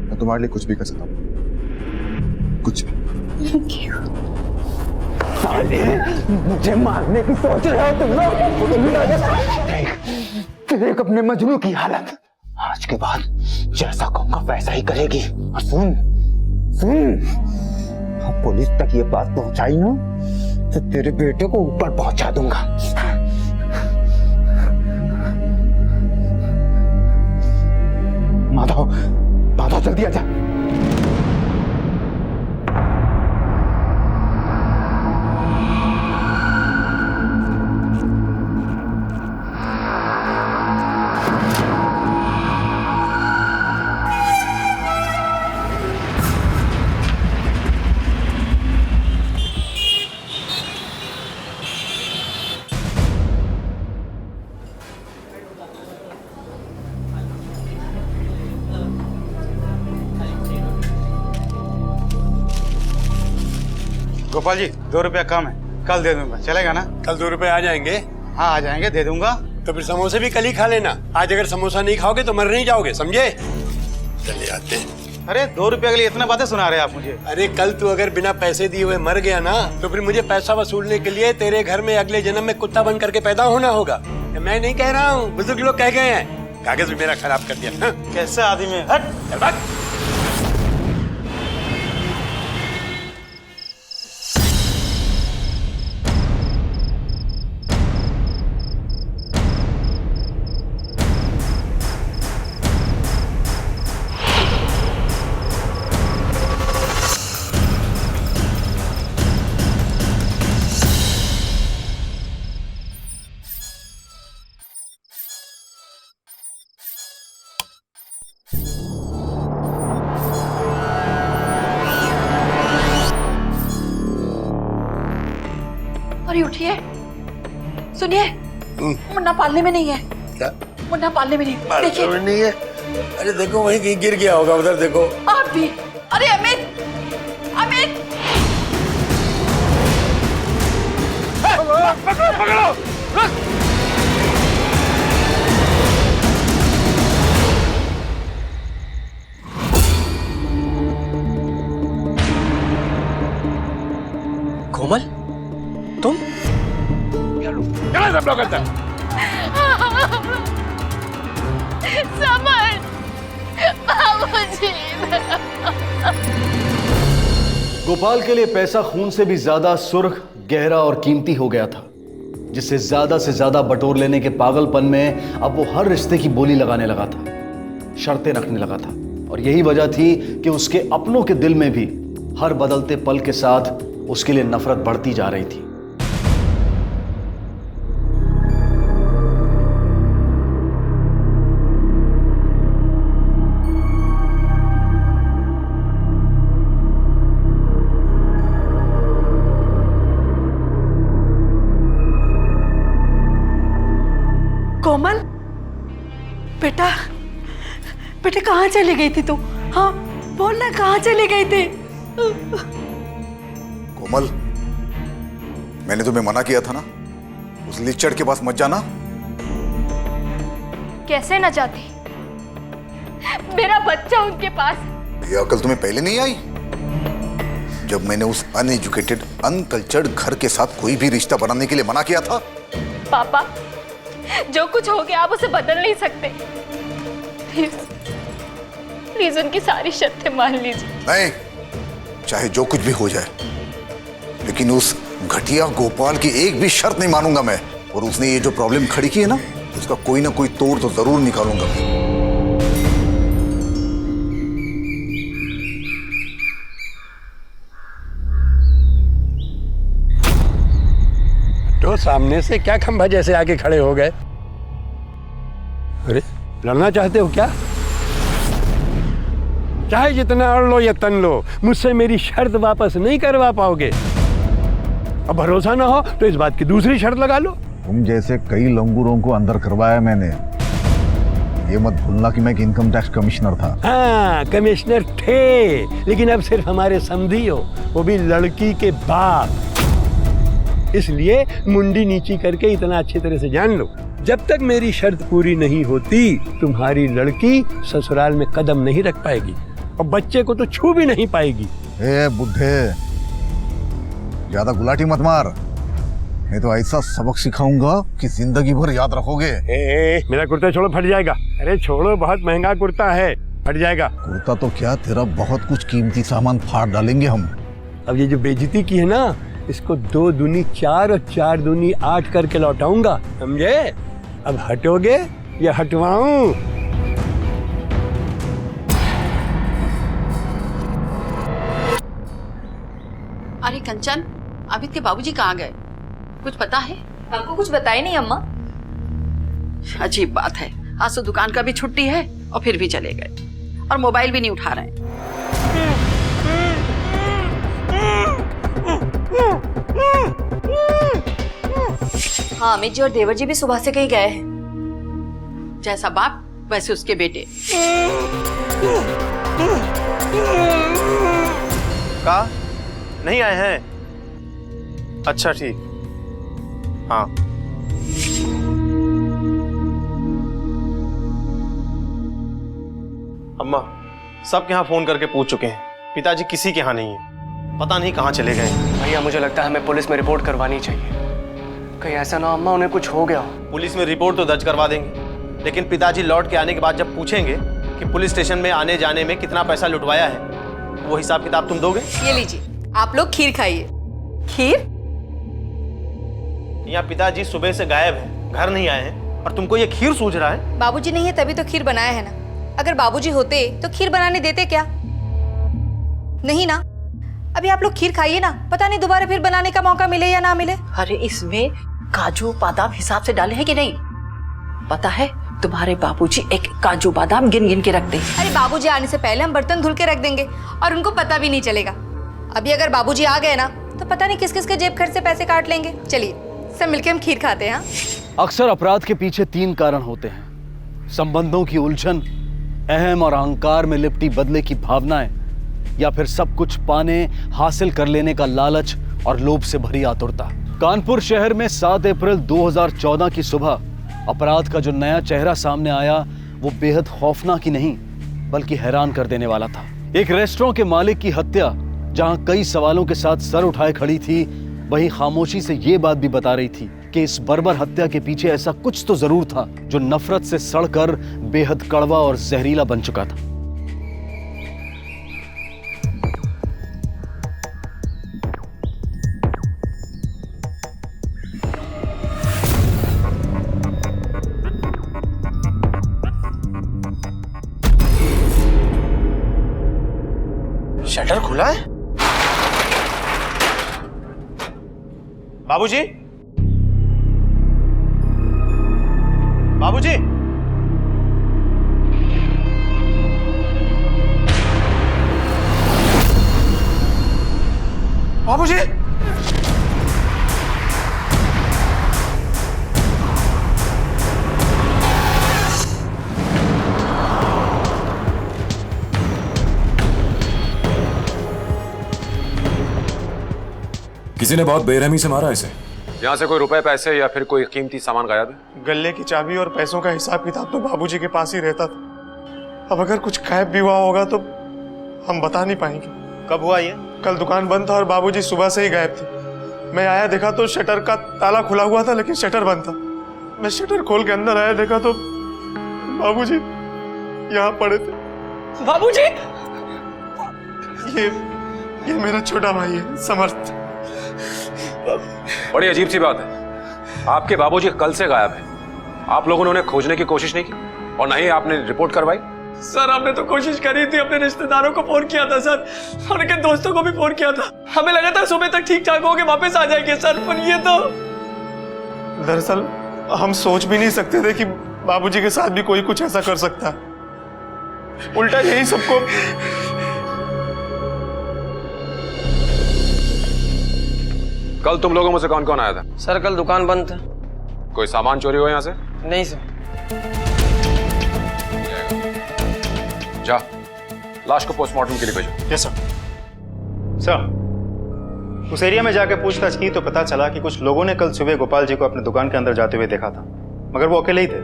मैं तुम्हारे लिए कुछ भी कर सकता हूं, कुछ भी। Thank you. मुझे मारने की सोच रहे हो तुम लोग? देख अपने मजनू की हालत। आज के बाद जैसा कहूंगा वैसा ही करेगी। और सुन, अब पुलिस तक ये बात पहुंचाई ना तो तेरे बेटे को ऊपर पहुंचा दूंगा। माधव जल्दी आजा। गोपाल जी, 2 रुपया कम है, कल दे दूंगा, चलेगा ना? कल 2 रुपए आ जाएंगे? हाँ आ जाएंगे, दे दूंगा। तो फिर समोसे भी कल ही खा लेना। आज अगर समोसा नहीं खाओगे तो मर नहीं जाओगे, समझे? चले आते हैं। अरे 2 रुपया के लिए इतना बातें सुना रहे हैं आप मुझे? अरे कल तू अगर बिना पैसे दिए हुए मर गया ना तो फिर मुझे पैसा वसूलने के लिए तेरे घर में अगले जन्म में कुत्ता बन करके पैदा होना होगा। मैं नहीं कह रहा हूँ, बुजुर्ग लोग कह गए हैं। कागज भी मेरा खराब कर दिया। हाँ? कैसा आदमी है? हट, चल भाग। अरे उठिए, सुनिए, मुन्ना पालने में नहीं है। क्या? मुन्ना पालने में नहीं, देखिए। नहीं है। अरे देखो वहीं कहीं गिर गया होगा, उधर देखो। आप भी। अरे अमित, अमित पकड़ो पकड़ो। कोमल, तुम क्या सब लोग अंदर? समर, बाबूजी। गोपाल के लिए पैसा खून से भी ज्यादा सुर्ख, गहरा और कीमती हो गया था, जिससे ज्यादा से ज्यादा बटोर लेने के पागलपन में अब वो हर रिश्ते की बोली लगाने लगा था, शर्तें रखने लगा था। और यही वजह थी कि उसके अपनों के दिल में भी हर बदलते पल के साथ उसके लिए नफरत बढ़ती जा रही थी। कोमल, बेटा, बेटा कहाँ चली गई थी तू? हाँ बोलना, कहाँ चली गई थी? कोमल, मैंने तुम्हें मना किया था ना, उस लिचड़ के पास मत जाना। कैसे न जाती, मेरा बच्चा उनके पास। ये अकल तुम्हें पहले नहीं आई? जब मैंने उस अनएजुकेटेड, अनकल्चर्ड घर के साथ कोई भी रिश्ता बनाने के लिए मना किया था। पापा, जो कुछ हो गया आप उसे बदल नहीं सकते। प्लीज, प्लीज उनकी सारी शर्तें मान लीजिए। नहीं, चाहे जो कुछ भी हो जाए, लेकिन उस घटिया गोपाल की एक भी शर्त नहीं मानूंगा मैं। और उसने ये जो प्रॉब्लम खड़ी की है ना, उसका कोई ना कोई तोड़ तो जरूर निकालूंगा मैं। तो सामने से क्या खंभा जैसे आके खड़े हो गए? अरे लड़ना चाहते हो क्या? चाहे जितना अड़ लो या तन लो, मुझसे मेरी शर्त वापस नहीं करवा पाओगे। अब भरोसा ना हो तो इस बात की दूसरी शर्त लगा लो। तुम जैसे कई लंगूरों को अंदर करवाया मैंने। ये मत भूलना कि मैं एक इनकम टैक्स कमिश्नर था। हाँ, कमिश्नर थे, लेकिन अब सिर्फ हमारे समधी हो, वो भी लड़की के बाप। इसलिए मुंडी नीची करके इतना अच्छी तरह से जान लो, जब तक मेरी शर्त पूरी नहीं होती, तुम्हारी लड़की ससुराल में कदम नहीं रख पाएगी और बच्चे को तो छू भी नहीं पाएगी। ए बुड्ढे, ज्यादा गुलाटी मत मार, मैं तो ऐसा सबक सिखाऊंगा कि जिंदगी भर याद रखोगे। मेरा कुर्ता छोड़ो, फट जाएगा। अरे छोड़ो, बहुत महंगा कुर्ता है, फट जाएगा। कुर्ता तो क्या, तेरा बहुत कुछ कीमती सामान फाड़ डालेंगे हम। अब ये जो बेइज्जती की है ना, इसको 2 दूनी 4 और 4 दूनी 8 करके लौटाऊंगा, समझे? अब हटोगे या हटवाऊं? अरे कंचन, अमित के बाबूजी कहाँ गए? कुछ पता है? हमको कुछ बताया नहीं अम्मा। अजीब बात है, आज तो दुकान का भी छुट्टी है और फिर भी चले गए और मोबाइल भी नहीं उठा रहे हैं। हाँ, अमित जी और देवर जी भी सुबह से कहीं गए हैं। जैसा बाप वैसे उसके बेटे। का नहीं आए हैं? अच्छा ठीक। हाँ, अम्मा सबके यहाँ फोन करके पूछ चुके हैं, पिताजी किसी के यहाँ नहीं है, पता नहीं कहाँ चले गए। भैया मुझे लगता है हमें पुलिस में रिपोर्ट करवानी चाहिए, कहीं ऐसा ना अम्मा उन्हें कुछ हो गया। पुलिस में रिपोर्ट तो दर्ज करवा देंगे, लेकिन पिताजी लौट के आने के बाद जब पूछेंगे कि पुलिस स्टेशन में आने जाने में कितना पैसा लुटवाया है, वो हिसाब किताब तुम दोगे? ये लीजिए, आप लोग खीर खाइए। खीर? यहाँ पिताजी सुबह से गायब है, घर नहीं आए हैं और तुमको ये खीर सूझ रहा है? बाबूजी नहीं है तभी तो खीर बनाया है ना। अगर बाबूजी होते तो खीर बनाने देते क्या? नहीं ना। अभी आप लोग खीर खाइए ना, पता नहीं दोबारा फिर बनाने का मौका मिले या ना मिले। अरे इसमें काजू बादाम हिसाब से डाले हैं कि नहीं? पता है तुम्हारे बाबूजी एक काजू बादाम गिन गिन के रखते हैं। अरे बाबूजी आने से पहले हम बर्तन धुल के रख देंगे और उनको पता भी नहीं चलेगा। अभी अगर बाबूजी आ गए ना तो तो पता नहीं किस किस के जेब खर्च से पैसे काट लेंगे। चलिए सब मिलके हम खीर खाते हैं। हाँ? अक्सर अपराध के पीछे 3 कारण होते हैं: संबंधों की उलझन, अहम और अहंकार में लिपटी बदले की भावनाएं, या फिर सब कुछ पाने, हासिल कर लेने का लालच और लोभ से भरी आतुरता। कानपुर शहर में 7 अप्रैल 2014 की सुबह अपराध का जो नया चेहरा सामने आया वो बेहद खौफनाक ही नहीं बल्कि हैरान कर देने वाला था। एक रेस्टोरेंट के मालिक की हत्या जहां कई सवालों के साथ सर उठाए खड़ी थी, वहीं खामोशी से ये बात भी बता रही थी कि इस बर्बर हत्या के पीछे ऐसा कुछ तो जरूर था जो नफरत से सड़कर बेहद कड़वा और जहरीला बन चुका था। शटर खुला है? बाबूजी, बाबूजी, बाबूजी, किसी ने बहुत बेरहमी से मारा इसे। यहाँ से कोई रुपए, पैसे या फिर कोई कीमती सामान गायब है? गले की चाबी और पैसों का हिसाब किताब तो बाबूजी के पास ही रहता था। अब अगर कुछ गायब भी हुआ होगा तो हम बता नहीं पाएंगे। कब हुआ ये? कल दुकान बंद था और बाबूजी सुबह से ही गायब थे। मैं आया देखा तो शटर का ताला खुला हुआ था लेकिन शटर बंद था। मैं शटर खोल के अंदर आया देखा तो बाबूजी यहाँ पड़े थे। बाबूजी, ये मेरा छोटा भाई है समर्थ। बड़ी अजीब सी बात है, आपके बाबूजी कल से गायब है। आप लोगों ने उन्हें खोजने की कोशिश नहीं की और ना ही आपने रिपोर्ट करवाई। सर हमने तो कोशिश करी थी, अपने रिश्तेदारों को फोन किया था सर, और उनके दोस्तों को भी फोन किया था। हमें लगा था सुबह तक ठीक ठाक होके वापस आ जाएंगे सर, पर ये तो। दरअसल हम सोच भी नहीं सकते थे कि बाबूजी के साथ भी कोई कुछ ऐसा कर सकता है। उल्टा यही सबको। कल तुम लोगों में से कौन कौन आया था? सर कल दुकान बंद था। कोई सामान चोरी हुआ यहाँ से? नहीं सर। जा, लाश को पोस्टमार्टम के लिए भेजो। Yes sir. सर, उस एरिया में जाकर पूछताछ की तो पता चला कि कुछ लोगों ने कल सुबह गोपाल जी को अपने दुकान के अंदर जाते हुए देखा था, मगर वो अकेले ही थे।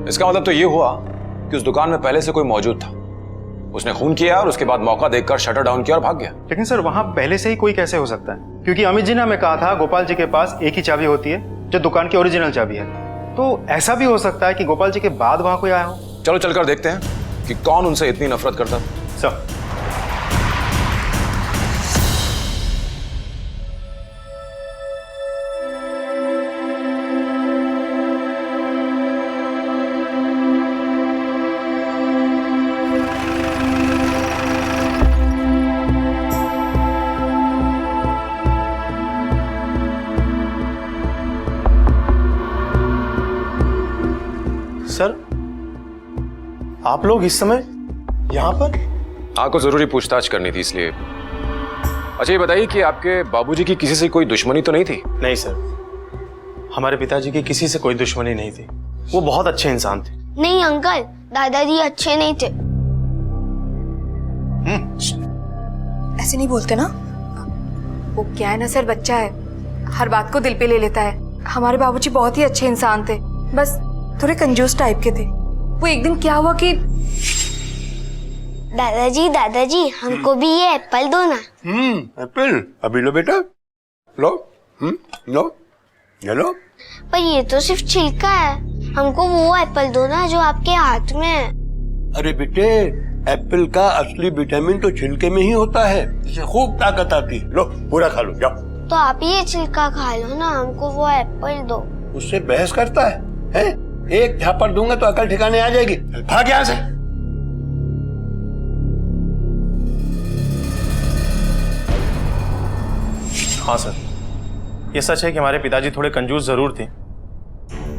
इसका मतलब तो ये हुआ कि उस दुकान में पहले से कोई मौजूद था। उसने खून किया और उसके बाद मौका देखकर शटर डाउन किया और भाग गया। लेकिन सर वहां पहले से ही कोई कैसे हो सकता है? क्योंकि अमित जी ने हमें कहा था गोपाल जी के पास एक ही चाबी होती है जो दुकान की ओरिजिनल चाबी है। तो ऐसा भी हो सकता है कि गोपाल जी के बाद वहां कोई आया हो। चलो चलकर देखते हैं कि कौन उनसे इतनी नफरत करता था। सर, सर आप लोग इस समय यहाँ पर? आपको जरूरी पूछताछ करनी थी इसलिए। अच्छा ये बताइए कि आपके बाबूजी की किसी से कोई दुश्मनी तो नहीं थी? नहीं सर, हमारे पिताजी की किसी से कोई दुश्मनी नहीं थी। वो बहुत अच्छे इंसान थे। नहीं अंकल, दादाजी अच्छे नहीं थे। ऐसे नहीं बोलते ना। वो क्या है ना सर, बच्चा है, हर बात को दिल पे ले लेता है। हमारे बाबूजी बहुत ही अच्छे इंसान थे, बस थोड़े कंजूस टाइप के थे। वो एक दिन क्या हुआ कि दादाजी हमको भी ये एप्पल दो ना। एप्पल अभी लो बेटा, लो लो ये लो। पर ये तो सिर्फ छिलका है, हमको वो एप्पल दो ना जो आपके हाथ में है। अरे बेटे, एप्पल का असली विटामिन तो छिलके में ही होता है, इससे खूब ताकत आती है। लो पूरा खा लो, जाओ। तो आप ये छिलका खा लो ना, हमको वो एप्पल दो। उससे बहस करता है? एक झापड़ दूंगा तो अकल ठिकाने आ जाएगी। भाग यहाँ से। हाँ सर, ये सच है कि हमारे पिताजी थोड़े कंजूस जरूर थे,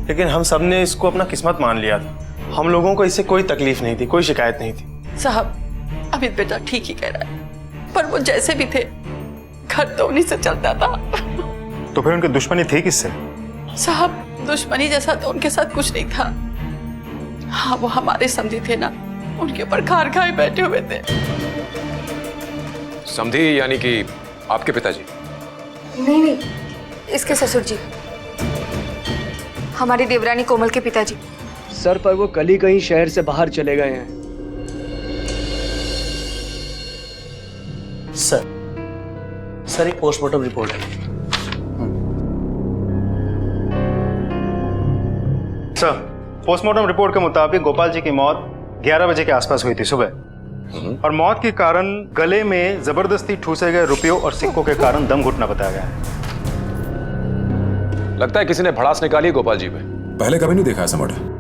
लेकिन हम सब ने इसको अपना किस्मत मान लिया था। हम लोगों को इससे कोई तकलीफ नहीं थी, कोई शिकायत नहीं थी। साहब अमित बेटा ठीक ही कह रहा है, पर वो जैसे भी थे घर तो उन्हीं से चलता था। तो फिर उनकी दुश्मनी थी किससे? साहब, दुश्मनी जैसा तो उनके साथ कुछ नहीं था। हाँ, वो हमारे समधी थे ना, उनके ऊपर खार खाए बैठे हुए थे। समधी यानी कि आपके पिताजी? नहीं, इसके ससुर जी, हमारी देवरानी कोमल के पिताजी। सर, पर वो कल ही कहीं शहर से बाहर चले गए हैं। सर एक पोस्टमार्टम रिपोर्ट है। सर, पोस्टमार्टम रिपोर्ट के मुताबिक गोपाल जी की मौत 11 बजे के आसपास हुई थी सुबह, और मौत के कारण गले में जबरदस्ती ठूसे गए रुपयों और सिक्कों के कारण दम घुटना बताया गया है। लगता है किसी ने भड़ास निकाली गोपाल जी पे। पहले कभी नहीं देखा ऐसा मर्डर।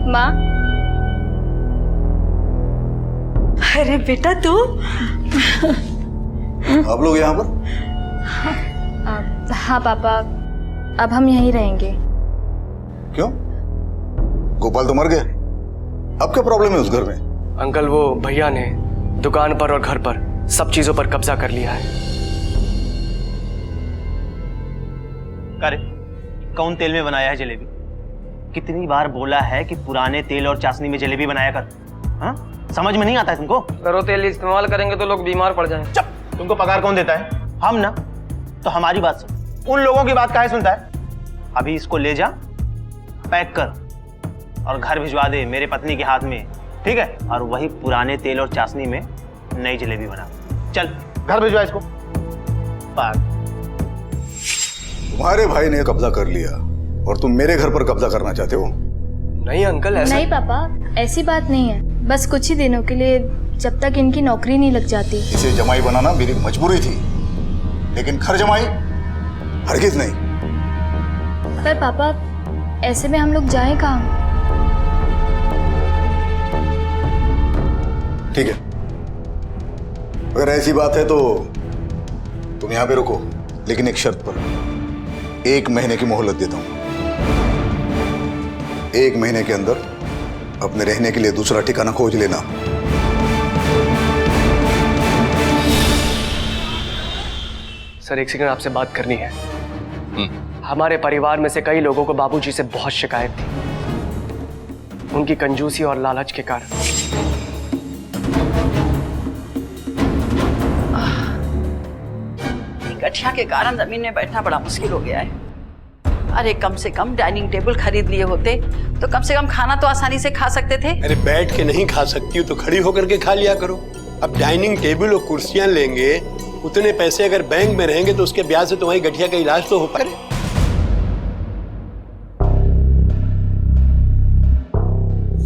माँ। अरे बेटा तू। आप लोग यहाँ पर? हाँ पापा, अब हम यहीं रहेंगे। क्यों? गोपाल तो मर गया, अब क्या प्रॉब्लम है उस घर में? अंकल, वो भैया ने दुकान पर और घर पर सब चीजों पर कब्जा कर लिया है। अरे कौन तेल में बनाया है जलेबी? कितनी बार बोला है कि पुराने तेल और चाशनी में जलेबी बनाया कर। हाँ, समझ में नहीं आता है तुमको? करो तेल इस्तेमाल करेंगे तो लोग बीमार पड़ जाएं। चुप! तुमको पगार कौन देता है? हम ना। तो हमारी बात सुन, उन लोगों की बात काहे सुनता है? अभी इसको ले जा, पैक कर और घर भिजवा दे मेरे पत्नी के हाथ में, ठीक है? और वही पुराने तेल और चाशनी में नई जलेबी बना। चल घर भिजवा इसको। तुम्हारे भाई ने कब्जा कर लिया और तुम मेरे घर पर कब्जा करना चाहते हो? नहीं अंकल, ऐसा नहीं पापा, ऐसी बात नहीं है। बस कुछ ही दिनों के लिए, जब तक इनकी नौकरी नहीं लग जाती। इसे जमाई बनाना मेरी मजबूरी थी, लेकिन घर जमाई हरगिज नहीं। पर पापा, ऐसे में हम लोग जाएं कहाँ? ठीक है, अगर ऐसी बात है तो तुम यहां पे रुको, लेकिन एक शर्त पर। 1 महीने की मोहलत देता हूं। 1 महीने के अंदर अपने रहने के लिए दूसरा ठिकाना खोज लेना। सर, एक सेकंड आपसे बात करनी है। हमारे परिवार में से कई लोगों को बाबूजी से बहुत शिकायत थी, उनकी कंजूसी और लालच के कारण। गठिया के कारण जमीन में बैठना बड़ा मुश्किल हो गया है। अरे कम से कम डाइनिंग टेबल खरीद लिए होते तो कम से कम खाना तो आसानी से खा सकते थे। अरे बैठ के नहीं खा सकती हो तो खड़ी होकर के खा लिया करो। अब डाइनिंग टेबल और कुर्सियां लेंगे, उतने पैसे अगर बैंक में रहेंगे तो उसके ब्याज से तुम्हारी गठिया का इलाज तो हो पाए।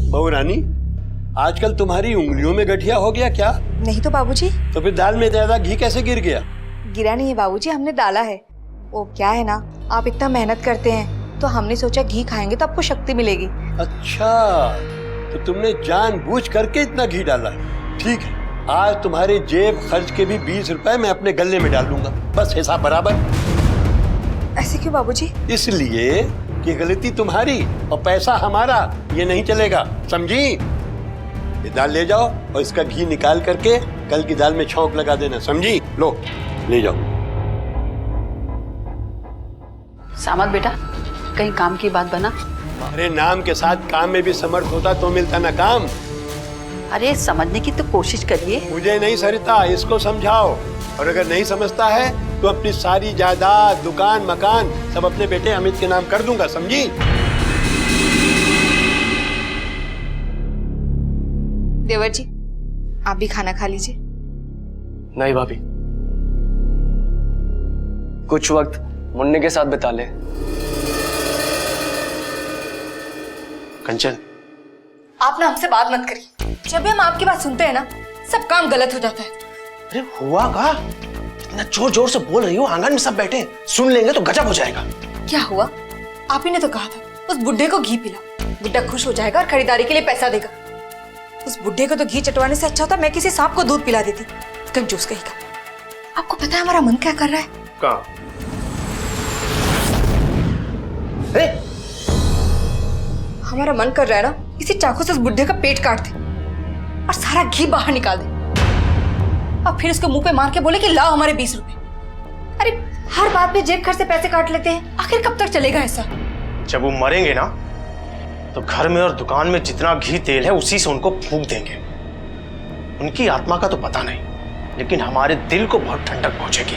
बहू रानी, आजकल तुम्हारी उंगलियों में गठिया हो गया क्या? नहीं तो बाबूजी। तो फिर दाल में ज्यादा घी कैसे गिर गया? गिरा नहीं है बाबूजी, हमने डाला है। वो क्या है ना, आप इतना मेहनत करते हैं तो हमने सोचा घी खाएंगे तो आपको शक्ति मिलेगी। अच्छा, तो तुमने जानबूझ करके इतना घी डाला है। ठीक है, आज तुम्हारे जेब खर्च के भी 20 रुपए मैं अपने गले में डाल दूंगा, बस हिसाब बराबर। ऐसे क्यों बाबूजी? इसलिए कि गलती तुम्हारी और पैसा हमारा, ये नहीं चलेगा, समझी? ये दाल ले जाओ और इसका घी निकाल करके कल की दाल में छौंक लगा देना, समझी? लो ले जाओ। सामत बेटा, कहीं काम की बात बना? अरे नाम के साथ काम में भी समर्थ होता तो मिलता ना काम। अरे समझने की तो कोशिश करिए। मुझे नहीं सरिता, इसको समझाओ, और अगर नहीं समझता है तो अपनी सारी जायदाद, दुकान, मकान सब अपने बेटे अमित के नाम कर दूंगा, समझी? देवर जी, आप भी खाना खा लीजिए। नहीं भाभी, कुछ वक्त मुन्ने के साथ बिता ले। कंचन, आप ना हमसे बात मत करिए। जब भी हम आपकी बात सुनते हैं ना, सब काम गलत हो जाता है। अरे हुआ का? इतना जोर जोर से बोल रही हो, आंगन में सब बैठे, सुन लेंगे तो गजब हो जाएगा। क्या हुआ? आप ही ने तो कहा था उस बुड्ढे को घी पिला, बुड्ढा खुश हो जाएगा और खरीदारी के लिए पैसा देगा। उस बुड्ढे को तो घी चटवाने से अच्छा होता मैं किसी सांप को दूध पिला देती। कंजूस कहीं का। आपको पता है हमारा मन क्या कर रहा है? कहाँ? हमारा मन कर रहा है ना इसी चाकू से उस बुड्ढे का पेट काट दे और सारा घी बाहर निकाल दे, और फिर उसके मुंह पे मार के बोले कि लाओ हमारे 20 रुपए। अरे हर बात पे जेब खर्च से पैसे काट लेते हैं, आखिर कब तक चलेगा ऐसा? जब वो मरेंगे ना तो घर में और दुकान में जितना घी तेल है उसी से उनको फूंक देंगे। उनकी आत्मा का तो पता नहीं, लेकिन हमारे दिल को बहुत ठंडक पहुंचेगी।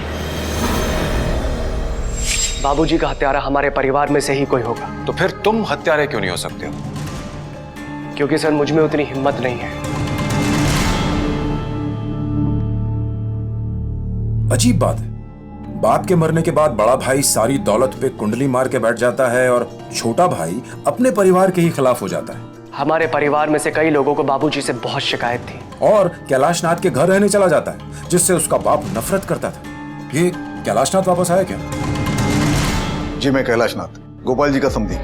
बाबूजी का हत्यारा हमारे परिवार में से ही कोई होगा। तो फिर तुम हत्यारे क्यों नहीं हो सकते हो? क्योंकि सर मुझ में उतनी हिम्मत नहीं है। अजीब बात है, बाप के मरने के बाद बड़ा भाई सारी दौलत पे कुंडली मार के बैठ जाता है और छोटा भाई अपने परिवार के ही खिलाफ हो जाता है। हमारे परिवार में से कई लोगों को बाबूजी से बहुत शिकायत थी। और कैलाशनाथ के घर रहने चला जाता है, जिससे उसका बाप नफरत करता था। ये कैलाशनाथ वापस आया क्या? जी मैं कैलाशनाथ, गोपाल जी का समधी,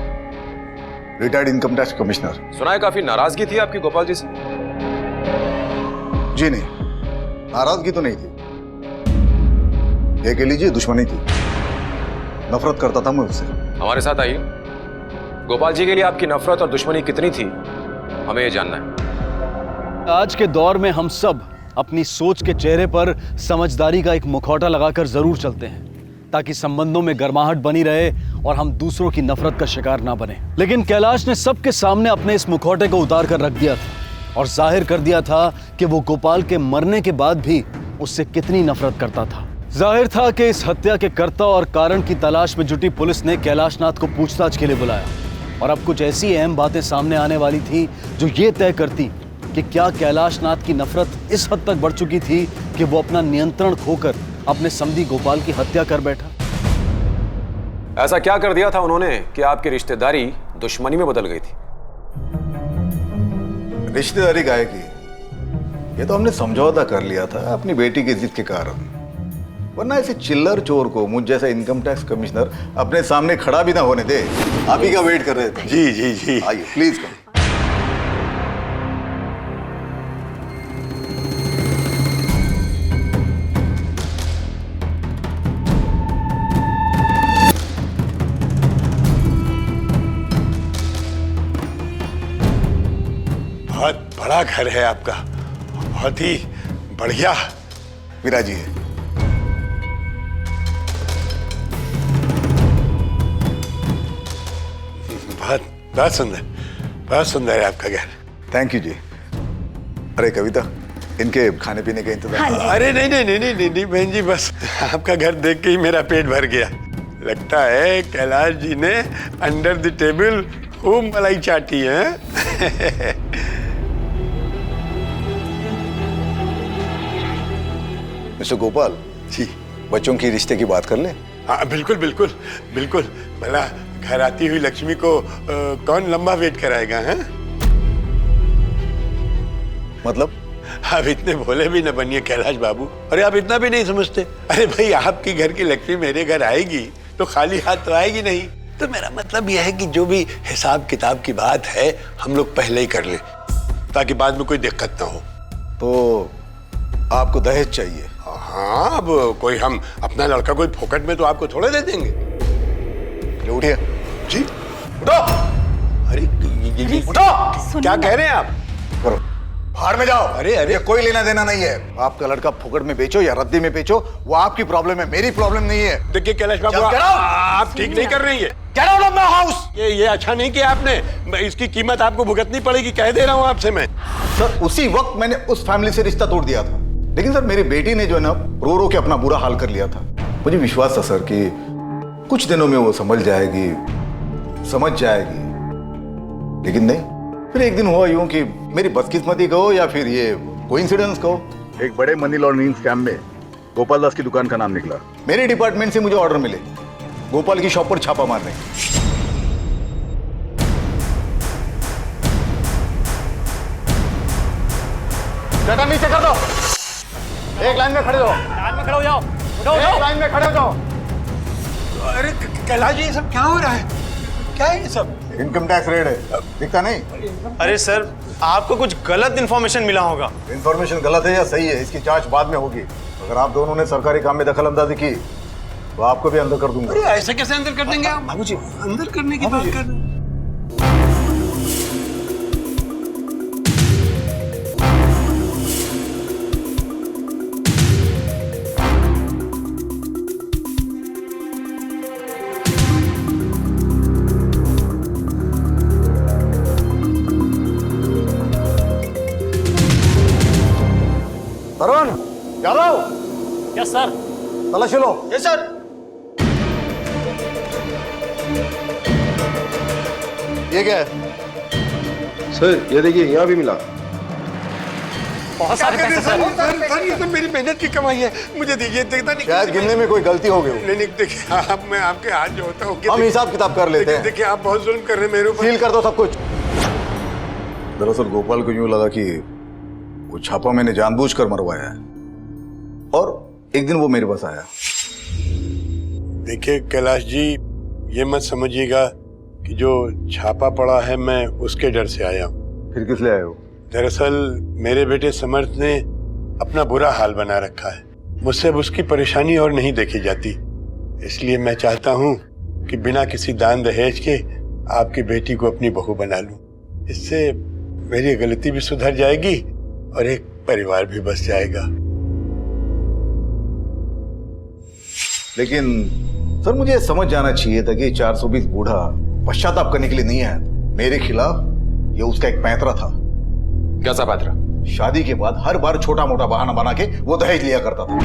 रिटायर्ड इनकम टैक्स कमिश्नर। सुना है काफी नाराजगी थी आपकी गोपाल जी से? जी नहीं, नाराजगी तो नहीं थी, ये कह लीजिए दुश्मनी थी। नफरत करता था मैं उससे। हमारे साथ आइए। गोपाल जी के लिए आपकी नफरत और दुश्मनी कितनी थी, हमें ये जानना है। आज के दौर में हम सब अपनी सोच के चेहरे पर समझदारी का एक मुखौटा लगाकर जरूर चलते हैं, ताकि संबंधों में गर्माहट बनी रहे और हम दूसरों की नफरत का शिकार ना बने। लेकिन कैलाश ने सबके सामने अपने इस मुखौटे को उतार कर रख दिया था और जाहिर कर दिया था कि वो गोपाल के मरने के बाद भी उससे कितनी नफरत करता था। जाहिर था कि इस हत्या के कर्ता और कारण की तलाश में जुटी पुलिस ने कैलाशनाथ को पूछताछ के लिए बुलाया, और अब कुछ ऐसी अहम बातें सामने आने वाली थी जो ये तय करती कि क्या कैलाशनाथ की नफरत इस हद तक बढ़ चुकी थी कि वो अपना नियंत्रण खोकर अपने समधी गोपाल की हत्या कर बैठा। ऐसा क्या कर दिया था उन्होंने कि आपकी रिश्तेदारी दुश्मनी में बदल गई थी? रिश्तेदारी गाय की, ये तो हमने समझौता कर लिया था अपनी बेटी की जिद के कारण, वरना ऐसे चिल्लर चोर को मुझ जैसा इनकम टैक्स कमिश्नर अपने सामने खड़ा भी ना होने दे। आप ही का वेट कर रहे थे। जी जी जी, आइए प्लीज कम। बहुत बड़ा घर है आपका, बहुत ही बढ़िया। मीरा जी है। बहुत सुंदर, बहुत सुंदर है आपका घर। थैंक यू जी। अरे कविता, इनके खाने पीने का इंतजाम। अरे नहीं नहीं नहीं नहीं नहीं बहन जी, बस आपका घर देख के ही मेरा पेट भर गया। लगता है कैलाश जी ने अंडर द टेबल खूब मलाई चाटी है। मिस्टर गोपाल जी, बच्चों की रिश्ते की बात कर ले। हाँ बिल्कुल बिल्कुल बिल्कुल। भला घर आती हुई लक्ष्मी को कौन लंबा वेट कराएगा? हैं? मतलब? आप इतने भोले भी न बनिए कैलाश बाबू। अरे आप इतना भी नहीं समझते। अरे भाई, आपकी घर की लक्ष्मी मेरे घर आएगी तो खाली हाथ तो आएगी नहीं। तो मेरा मतलब यह है कि जो भी हिसाब किताब की बात है हम लोग पहले ही कर ले, ताकि बाद में कोई दिक्कत ना हो। तो आपको दहेज चाहिए? हाँ, अब कोई हम अपना लड़का कोई फोकट में तो आपको थोड़े दे देंगे। उठिए जी। उठो। अरे उठो। क्या कह रहे हैं आप? करो, बाहर में जाओ। अरे अरे, कोई लेना देना नहीं है। आपका लड़का फुकट में बेचो या रद्दी में बेचो, वो आपकी प्रॉब्लम है, मेरी प्रॉब्लम नहीं है। देखिए कैलाश बाबू, आप ठीक नहीं कर रही है। Get out of my house! ये अच्छा नहीं किया आपने। इसकी कीमत आपको भुगतनी पड़ेगी, कह दे रहा हूँ आपसे मैं। सर, उसी वक्त मैंने उस फैमिली से रिश्ता तोड़ दिया था, लेकिन सर मेरी बेटी ने जो है ना रो रो के अपना बुरा हाल कर लिया था। मुझे विश्वास था सर कि कुछ दिनों में वो समझ जाएगी, लेकिन नहीं। फिर एक दिन हुआ यूं कि मेरी बदकिस्मती कहो या फिर ये कोइंसिडेंस कहो, एक बड़े मनी लॉन्ड्रिंग स्कैम में गोपाल दास की दुकान का नाम निकला। मेरे डिपार्टमेंट से मुझे ऑर्डर मिले गोपाल की शॉप पर छापा मारने। शटर नीचे कर दो, एक लाइन में खड़े हो। लाइन में खड़े हो जाओ, एक लाइन में खड़े हो जाओ। अरे कैलाश जी, ये सब क्या हो रहा है? क्या है ये सब? इनकम टैक्स रेड है, दिखता नहीं? अरे सर, आपको कुछ गलत इन्फॉर्मेशन मिला होगा। इन्फॉर्मेशन गलत है या सही है, इसकी जांच बाद में होगी। अगर आप दोनों ने सरकारी काम में दखल अंदाजी की तो आपको भी अंदर कर दूंगा। अरे ऐसे कैसे अंदर कर देंगे आप? बाबूजी अंदर करने की बात कर रहे हैं। तरुण, यादव, यस सर। तलाशी लो। Yes sir. ये क्या है? सर ये देखिए यहाँ भी मिला। बहुत सारे पैसे सर। सर ये तो मेरी मेहनत की कमाई है, मुझे दीजिए। देखता नहीं, शायद गिनने में कोई गलती हो गई हो। नहीं देखिए, आप मैं आपके हाथ जो होता हूँ, हम हिसाब किताब कर लेते हैं। देखिए आप बहुत जुल्म कर रहे हैं मेरे ऊपर। सील कर दो सब कुछ। दरअसल गोपाल को यूं लगा कि वो छापा मैंने जानबूझकर मरवाया है, और एक दिन वो मेरे पास आया। देखिए कैलाश जी, ये मत समझिएगा कि जो छापा पड़ा है मैं उसके डर से आया हूँ। फिर किस लिए आए हो? दरअसल मेरे बेटे समर्थ ने अपना बुरा हाल बना रखा है। मुझसे अब उसकी परेशानी और नहीं देखी जाती, इसलिए मैं चाहता हूँ कि बिना किसी दान दहेज के आपकी बेटी को अपनी बहू बना लूं। इससे मेरी गलती भी सुधर जाएगी और एक परिवार भी बस जाएगा। लेकिन सर मुझे समझ जाना चाहिए था कि 420 बूढ़ा पश्चाताप करने के लिए नहीं आया। मेरे खिलाफ ये उसका एक पैंतरा था। कैसा पैंतरा? शादी के बाद हर बार छोटा मोटा बहाना बना के वो दहेज लिया करता था।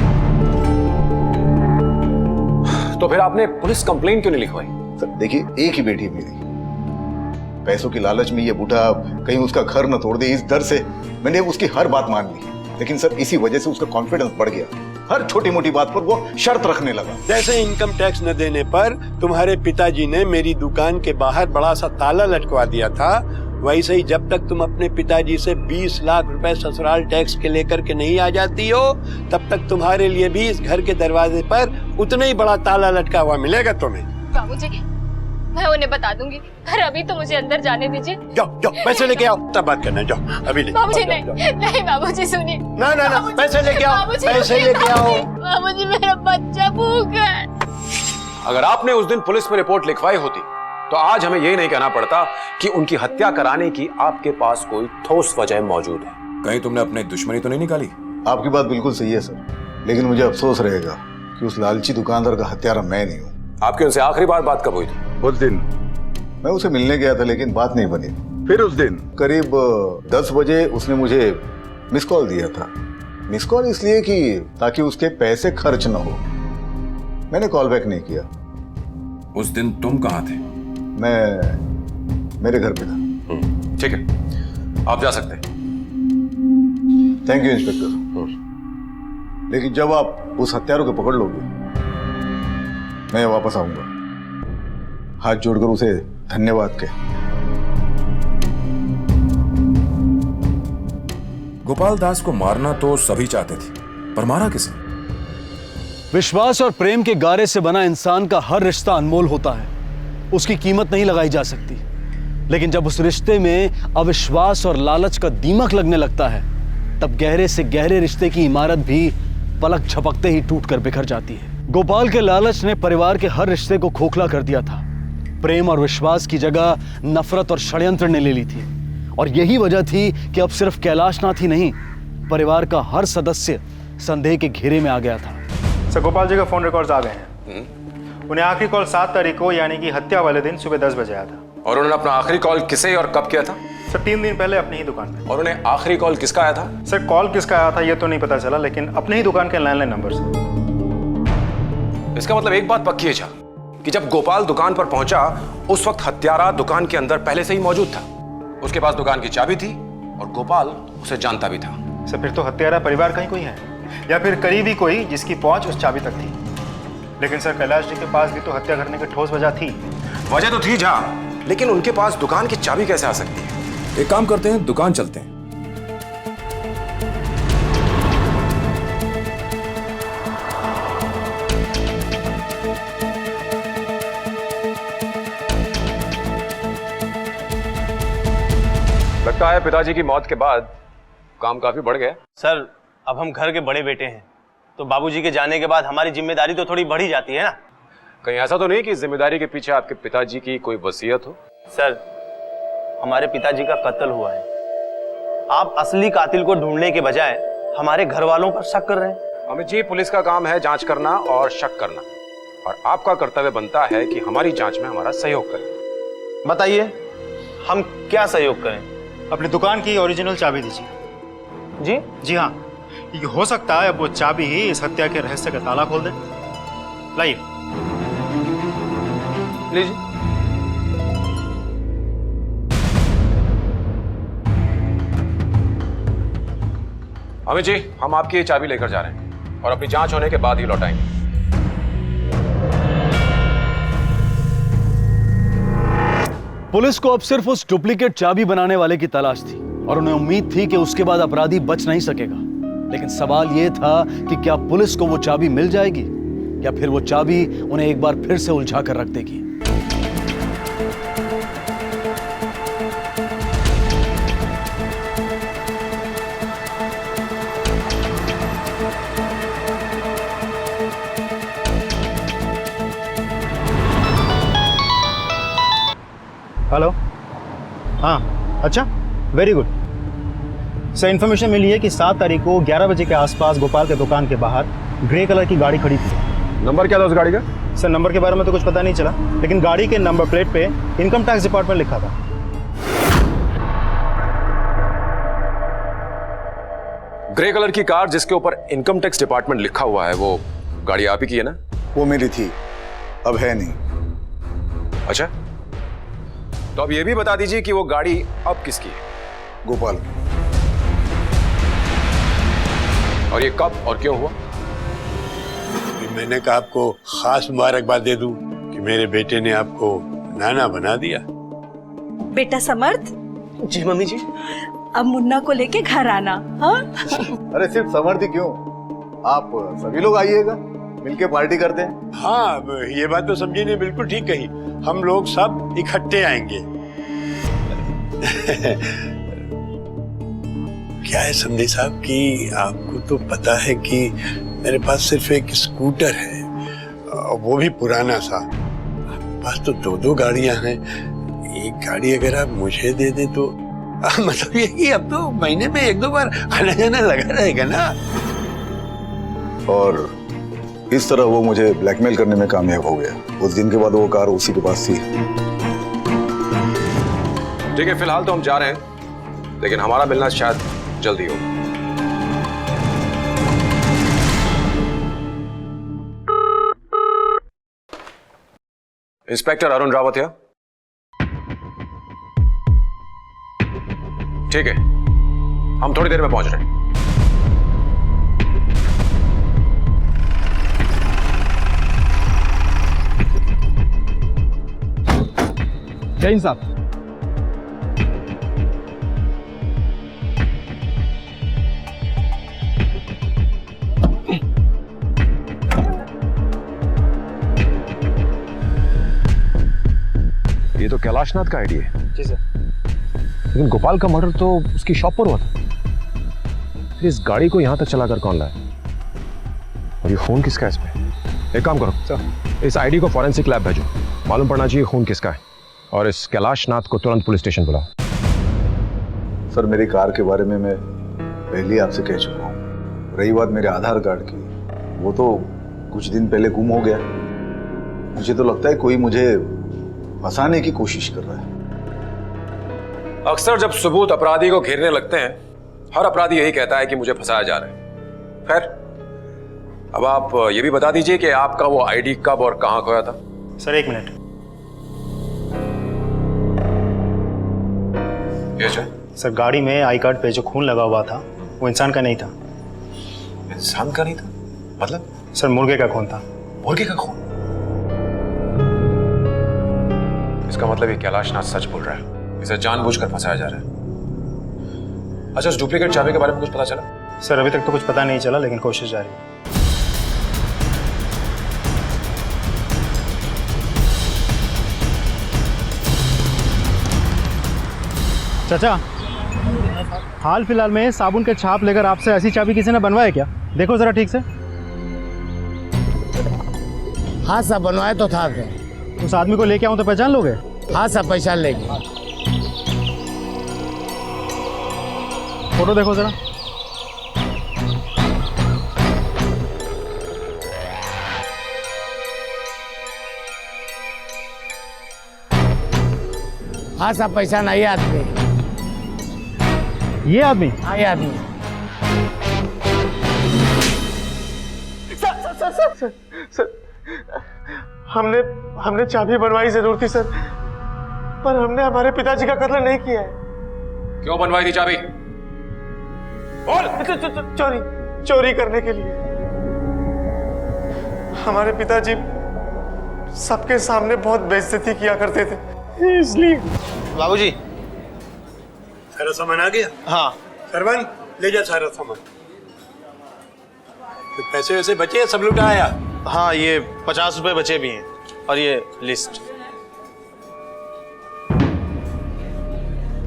तो फिर आपने पुलिस कंप्लेंट क्यों नहीं लिखवाई? सर देखिए, एक ही बेटी मेरी, पैसों की लालच में ये बूढ़ा कहीं उसका घर न तोड़ दे, इस डर से मैंने उसकी हर बात मान ली। लेकिन सर इसी वजह से उसका कॉन्फिडेंस बढ़ गया, हर छोटी मोटी बात पर वो शर्त रखने लगा। जैसे इनकम टैक्स न देने पर तुम्हारे पिताजी ने मेरी दुकान के बाहर बड़ा सा ताला लटकवा दिया था, वैसे ही जब तक तुम अपने पिताजी से 20 लाख रुपए ससुराल टैक्स के लेकर के नहीं आ जाती हो, तब तक तुम्हारे लिए भी इस घर के दरवाजे पर उतना ही बड़ा ताला लटका हुआ मिलेगा तुम्हें। बाबूजी, मैं उन्हें बता दूंगी, पर अभी तो मुझे अंदर जाने दीजिए। जाओ जाओ, पैसे लेके आओ, तब बात करना। जाओ अभी ले। बाबूजी नहीं, नहीं बाबूजी सुनिए। ना ना ना, पैसे लेके आओ, पैसे लेके आओ। बाबूजी मेरा बच्चा भूखा है। अगर आपने उस दिन पुलिस में रिपोर्ट लिखवाई होती तो आज हमें यही नहीं कहना पड़ता कि उनकी हत्या कराने की आपके पास कोई ठोस वजह मौजूद है। कहीं तुमने अपनी दुश्मनी तो नहीं निकाली? आपकी बात बिल्कुल सही है सर, लेकिन मुझे अफसोस रहेगा कि उस लालची दुकानदार का हत्यारा मैं नहीं हूँ। आपकी उनसे आखिरी बार बात कब हुई थी? उस दिन मैं उसे मिलने गया था, लेकिन बात नहीं बनी। फिर उस दिन करीब 10 बजे उसने मुझे मिस कॉल दिया था। मिस कॉल इसलिए कि ताकि उसके पैसे खर्च न हो। मैंने कॉल बैक नहीं किया। उस दिन तुम कहाँ थे? मैं मेरे घर पे था। ठीक है, आप जा सकते हैं। Thank you inspector. लेकिन जब आप उस हत्यारों को पकड़ लोगे, मैं वापस आऊंगा, हाथ जोड़कर उसे धन्यवाद कह। गोपाल दास को मारना तो सभी चाहते थे, पर मारा किसे? विश्वास और प्रेम के गारे से बना इंसान का हर रिश्ता अनमोल होता है, उसकी कीमत नहीं लगाई जा सकती। लेकिन जब उस रिश्ते में अविश्वास और लालच का दीमक लगने लगता है, तब गहरे से गहरे रिश्ते की इमारत भी पलक झपकते ही टूटकर बिखर जाती है। गोपाल के लालच ने परिवार के हर रिश्ते को खोखला कर दिया था। प्रेम और विश्वास की जगह नफरत और षड्यंत्र ने ले ली थी, और यही वजह थी कि अब सिर्फ कैलाशनाथ ही नहीं, परिवार का हर सदस्य संदेह के घेरे में आ गया था। सर गोपाल जी का फोन रिकॉर्ड्स आ गए हैं। उन्हें आखिरी कॉल 7 तारीख को यानी कि हत्या वाले दिन सुबह 10 बजे आया था। और उन्होंने अपना आखिरी कॉल किसे और कब किया था? सर 3 दिन पहले अपनी ही दुकान पे। और उन्हें आखिरी कॉल किसका आया था? सर कॉल किसका आया था ये तो नहीं पता चला, लेकिन अपने ही दुकान के लैंडलाइन नंबर से। इसका मतलब एक बात पक्की है जा कि जब गोपाल दुकान पर पहुंचा उस वक्त हत्यारा दुकान के अंदर पहले से ही मौजूद था। उसके पास दुकान की चाबी थी और गोपाल उसे जानता भी था। सर फिर तो हत्यारा परिवार का ही कोई है, या फिर करीबी कोई जिसकी पहुंच उस चाबी तक थी। लेकिन सर कैलाश जी के पास भी तो हत्या करने की ठोस वजह थी। वजह तो थी जा, लेकिन उनके पास दुकान की चाबी कैसे आ सकती है? एक काम करते हैं, दुकान चलते हैं। लगता है पिताजी की मौत के बाद काम काफी बढ़ गया। सर अब हम घर के बड़े बेटे हैं, तो बाबूजी के जाने के बाद हमारी जिम्मेदारी तो थोड़ी बढ़ी जाती है ना। कहीं ऐसा तो नहीं कि जिम्मेदारी के पीछे आपके पिताजी की कोई वसीयत हो? सर, हमारे पिताजी का कत्ल हुआ है। आप असली कातिल को ढूंढने के बजाय हमारे घर वालों पर शक कर रहे हैं। अमित जी, पुलिस का काम है जांच करना और शक करना, और आपका कर्तव्य बनता है कि हमारी जांच में हमारा सहयोग करें। बताइए, हम क्या सहयोग करें? अपनी दुकान की ओरिजिनल चाबी दीजिए। जी? जी हाँ, ये हो सकता है अब वो चाबी ही इस हत्या के रहस्य का ताला खोल दे। लाइए। लीजिए। अमित जी, हम आपकी ये चाबी लेकर जा रहे हैं और अपनी जांच होने के बाद ही लौटाएंगे। पुलिस को अब सिर्फ उस डुप्लीकेट चाबी बनाने वाले की तलाश थी और उन्हें उम्मीद थी कि उसके बाद अपराधी बच नहीं सकेगा। लेकिन सवाल यह था कि क्या पुलिस को वो चाबी मिल जाएगी या फिर वो चाबी उन्हें एक बार फिर से उलझा कर रख देगी। हेलो। हाँ, अच्छा, वेरी गुड सर। इन्फॉर्मेशन मिली है कि 7 तारीख को 11 बजे के आसपास गोपाल के दुकान के बाहर ग्रे कलर की गाड़ी खड़ी थी। नंबर क्या था उस गाड़ी का? सर, नंबर के बारे में तो कुछ पता नहीं चला, लेकिन गाड़ी के नंबर प्लेट पे इनकम टैक्स डिपार्टमेंट लिखा था। ग्रे कलर की कार जिसके ऊपर इनकम टैक्स डिपार्टमेंट लिखा हुआ है, वो गाड़ी आप ही की है ना? वो मेरी थी, अब है नहीं। अच्छा, तो अब ये भी बता दीजिए कि वो गाड़ी अब किसकी है? गोपाल। और ये कब और क्यों हुआ? मैंने कहा आपको खास मुबारकबाद दे दूं कि मेरे बेटे ने आपको नाना बना दिया। बेटा समर्थ। जी मम्मी जी। अब मुन्ना को लेके घर आना। हाँ? अरे सिर्फ समर्थ ही क्यों, आप सभी लोग आइएगा, मिलके पार्टी करते हैं। हाँ, ये बात तो समझी ने बिल्कुल ठीक कही, हम लोग सब इकट्ठे आएंगे। क्या है समझे साहब कि आपको तो पता है कि मेरे पास सिर्फ एक स्कूटर है, वो भी पुराना सा। पास तो 2 गाड़ियां हैं, एक गाड़ी अगर आप मुझे दे दें तो मतलब ये कि अब तो महीने में 1-2 बार आना जाना लगा रहेगा ना। और इस तरह वो मुझे ब्लैकमेल करने में कामयाब हो गया। उस दिन के बाद वो कार उसी के पास थी। ठीक है, फिलहाल तो हम जा रहे हैं, लेकिन हमारा मिलना शायद जल्दी होगा। इंस्पेक्टर अरुण रावत है? ठीक है, हम थोड़ी देर में पहुंच रहे हैं। जैन साहब, ये तो कैलाशनाथ का आईडी है। जी सर। लेकिन गोपाल का मर्डर तो उसकी शॉप पर हुआ था। फिर इस गाड़ी को यहां तक चलाकर कौन लाया? और ये खून किसका है इस पे? एक काम करो सर, इस आईडी को फॉरेंसिक लैब भेजो, मालूम पड़ना चाहिए खून किसका है, और इस कैलाशनाथ को तुरंत पुलिस स्टेशन बुलाओ। सर, मेरी कार के बारे में मैं पहले ही आपसे कह चुका हूँ। रही बात मेरे आधार कार्ड की, वो तो कुछ दिन पहले गुम हो गया। मुझे तो लगता है कोई मुझे फंसाने की कोशिश कर रहा है। अक्सर जब सबूत अपराधी को घेरने लगते हैं, हर अपराधी यही कहता है कि मुझे फंसाया जा रहा है। खैर, अब आप ये भी बता दीजिए कि आपका वो आईडी कब और कहां खोया था? Sir, 1 minute. ये सर, गाड़ी में आई कार्ड पे जो खून लगा हुआ था वो इंसान का नहीं था। इंसान का नहीं था? मतलब? सर, मुर्गे का खून था। मुर्गे का खून? इसका मतलब ये कैलाशनाथ सच बोल रहा है, इसे जानबूझकर फंसाया जा रहा है। अच्छा, उस डुप्लीकेट चाबी के बारे में कुछ पता चला? सर, अभी तक तो कुछ पता नहीं चला, लेकिन कोशिश जारी है। चाचा, हाल फिलहाल में साबुन के छाप लेकर आपसे ऐसी चाबी किसी ने बनवाया क्या? देखो जरा ठीक से। हाँ साहब, बनवाए तो था सर। उस आदमी को लेके आऊं तो पहचान लोगे? हाँ साहब, पहचान लेंगे। फोटो देखो जरा। हाँ साहब, पहचान आई आदमी। ये आदमी? हाँ, ये आदमी। सर, हमने चाबी बनवाई जरूर थी सर, पर हमने हमारे पिताजी का कत्ल नहीं किया है। क्यों बनवाई थी चाबी? चोरी करने के लिए। हमारे पिताजी सबके सामने बहुत बेइज्जती किया करते थे, इसलिए। बाबूजी, सारा सामान आ गया? हाँ। सरवन, ले जा सारा सामान। तो पैसे वैसे बचे, सब लुटा आया? हाँ, ये 50 रुपए बचे भी हैं और ये लिस्ट।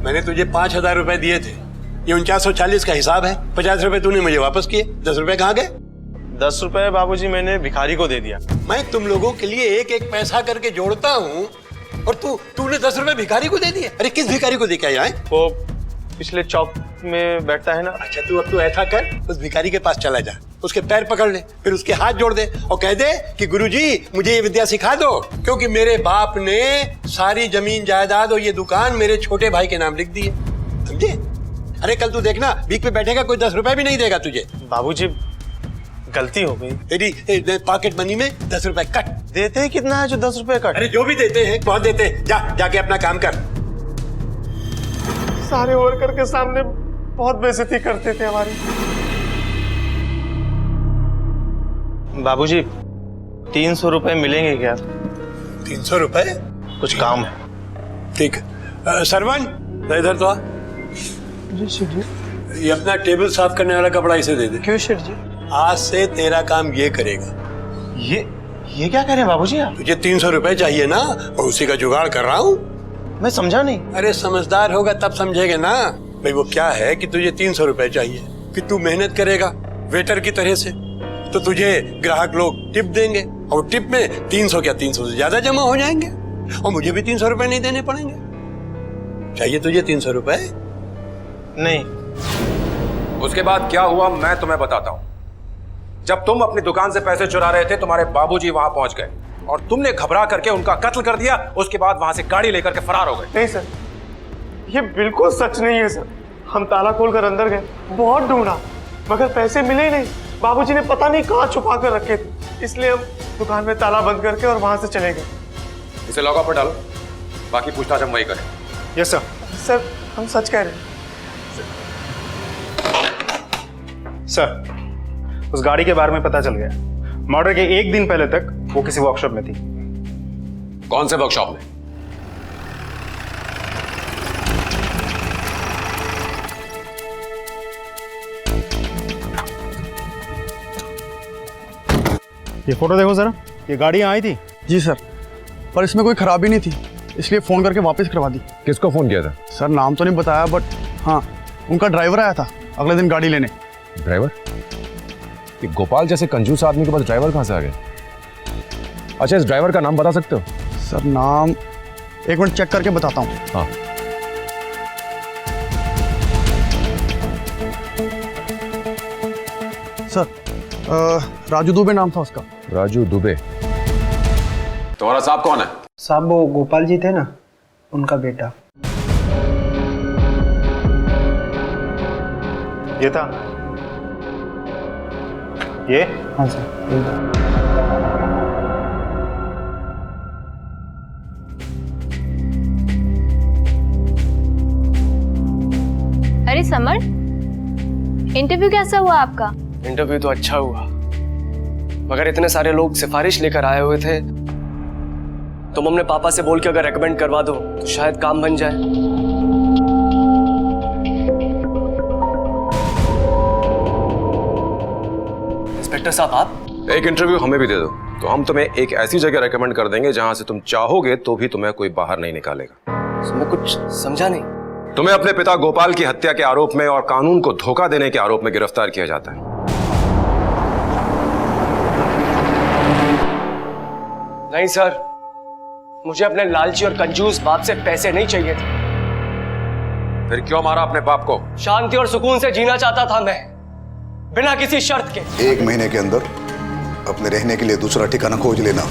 मैंने तुझे 5,000 रुपए दिए थे, ये 4940 का हिसाब है। 50 रुपए तूने मुझे वापस किए, 10 रुपए कहाँ गए? 10 रुपए बाबूजी मैंने भिखारी को दे दिया। मैं तुम लोगों के लिए एक एक पैसा करके जोड़ता हूँ और तूने 10 रुपए भिखारी को दे दिए। अरे किस भिखारी को दे के आया है? वो पिछले चौक में बैठता है ना। अच्छा, तू अब तो ऐसा कर, उस भिखारी के पास चला जा, उसके पैर पकड़ ले, फिर उसके हाथ जोड़ दे और कह दे कि गुरुजी मुझे ये विद्या सिखा दो, क्योंकि मेरे बाप ने सारी जमीन जायदाद और ये दुकान मेरे छोटे भाई के नाम लिख दी है, समझे? अरे कल तू देखना, बीक पे बैठेगा, कोई 10 रुपए भी नहीं देगा तुझे। बाबूजी, गलती हो गई। तेरी पॉकेट मनी में 10 रुपए कट। देते ही कितना है जो 10 रुपए कट? अरे जो भी देते हैं बहुत देते हैं, जाके अपना काम कर। सारे वर्कर के सामने बहुत बेइज्जती करते थे हमारी। बाबूजी, 300 रुपए मिलेंगे क्या? 300 रुपए? कुछ काम है। ठीक है। सरवन, इधर तो आ। जी शेठ जी। ये अपना टेबल साफ करने वाला कपड़ा इसे दे दे। क्यों शेठ जी? आज से तेरा काम ये करेगा। ये क्या कह रहे हैं बाबूजी आप? तुझे 300 रुपए चाहिए ना, और उसी का जुगाड़ कर रहा हूँ। मैं समझा नहीं। अरे समझदार होगा तब समझेगा ना। भाई वो क्या है कि तुझे 300 रुपए चाहिए कि तू मेहनत करेगा वेटर की तरह से, तो तुझे ग्राहक लोग टिप देंगे और टिप में 300 क्या 300 से ज्यादा जमा हो जाएंगे और मुझे भी 300 रुपए नहीं देने पड़ेंगे। चाहिए तुझे 300 रुपए? नहीं। उसके बाद क्या हुआ मैं तुम्हें बताता हूं। जब तुम अपनी दुकान से पैसे चुरा रहे थे, तुम्हारे बाबूजी वहां पहुंच गए और तुमने घबरा करके उनका कत्ल कर दिया। उसके बाद वहां से गाड़ी लेकर के फरार हो गए। नहीं सर, ये बिल्कुल सच नहीं है सर। हम ताला खोलकर अंदर गए, बहुत ढूंढा, मगर पैसे मिले ही नहीं। बाबूजी ने पता नहीं कहाँ छुपा कर रखे थे, इसलिए हम दुकान में ताला बंद करके और वहां से चले गए। इसे लॉकअप पर डालो, बाकी पूछताछ हम वही करें। Yes sir. सर, हम सच कह रहे हैं। सर, उस गाड़ी के बारे में पता चल गया। मर्डर के 1 दिन पहले तक वो किसी वर्कशॉप में थी। कौन से वर्कशॉप में? ये फोटो देखो जरा, ये गाड़ी यहाँ आई थी। जी सर, पर इसमें कोई खराबी नहीं थी, इसलिए फोन करके वापस करवा दी। किसको फोन किया था? सर नाम तो नहीं बताया, बट हाँ, उनका ड्राइवर आया था अगले दिन गाड़ी लेने। ड्राइवर? ये गोपाल जैसे कंजूस आदमी के पास ड्राइवर कहाँ से आ गया? अच्छा, इस ड्राइवर का नाम बता सकते हो? सर नाम 1 मिनट चेक करके बताता हूँ। हाँ। सर राजू दुबे नाम था उसका। राजू दुबे? तुम्हारा साहब कौन है? साहब वो गोपाल जी थे ना, उनका बेटा। ये था? ये? हाँ सर। अरे समर, इंटरव्यू कैसा हुआ आपका? इंटरव्यू तो अच्छा हुआ, मगर इतने सारे लोग सिफारिश लेकर आए हुए थे। तुम अपने पापा से बोल के अगर रेकमेंड करवा दो तो शायद काम बन जाए। इंस्पेक्टर साहब, आप एक इंटरव्यू हमें भी दे दो, तो हम तुम्हें एक ऐसी जगह रेकमेंड कर देंगे जहां से तुम चाहोगे तो भी तुम्हें कोई बाहर नहीं निकालेगा। मैं कुछ समझा नहीं। तुम्हें अपने पिता गोपाल की हत्या के आरोप में और कानून को धोखा देने के आरोप में गिरफ्तार किया जाता है। नहीं सर, मुझे अपने लालची और कंजूस बाप से पैसे नहीं चाहिए थे। फिर क्यों मारा अपने बाप को? शांति और सुकून से जीना चाहता था मैं, बिना किसी शर्त के। 1 महीने के अंदर अपने रहने के लिए दूसरा ठिकाना खोज लेना।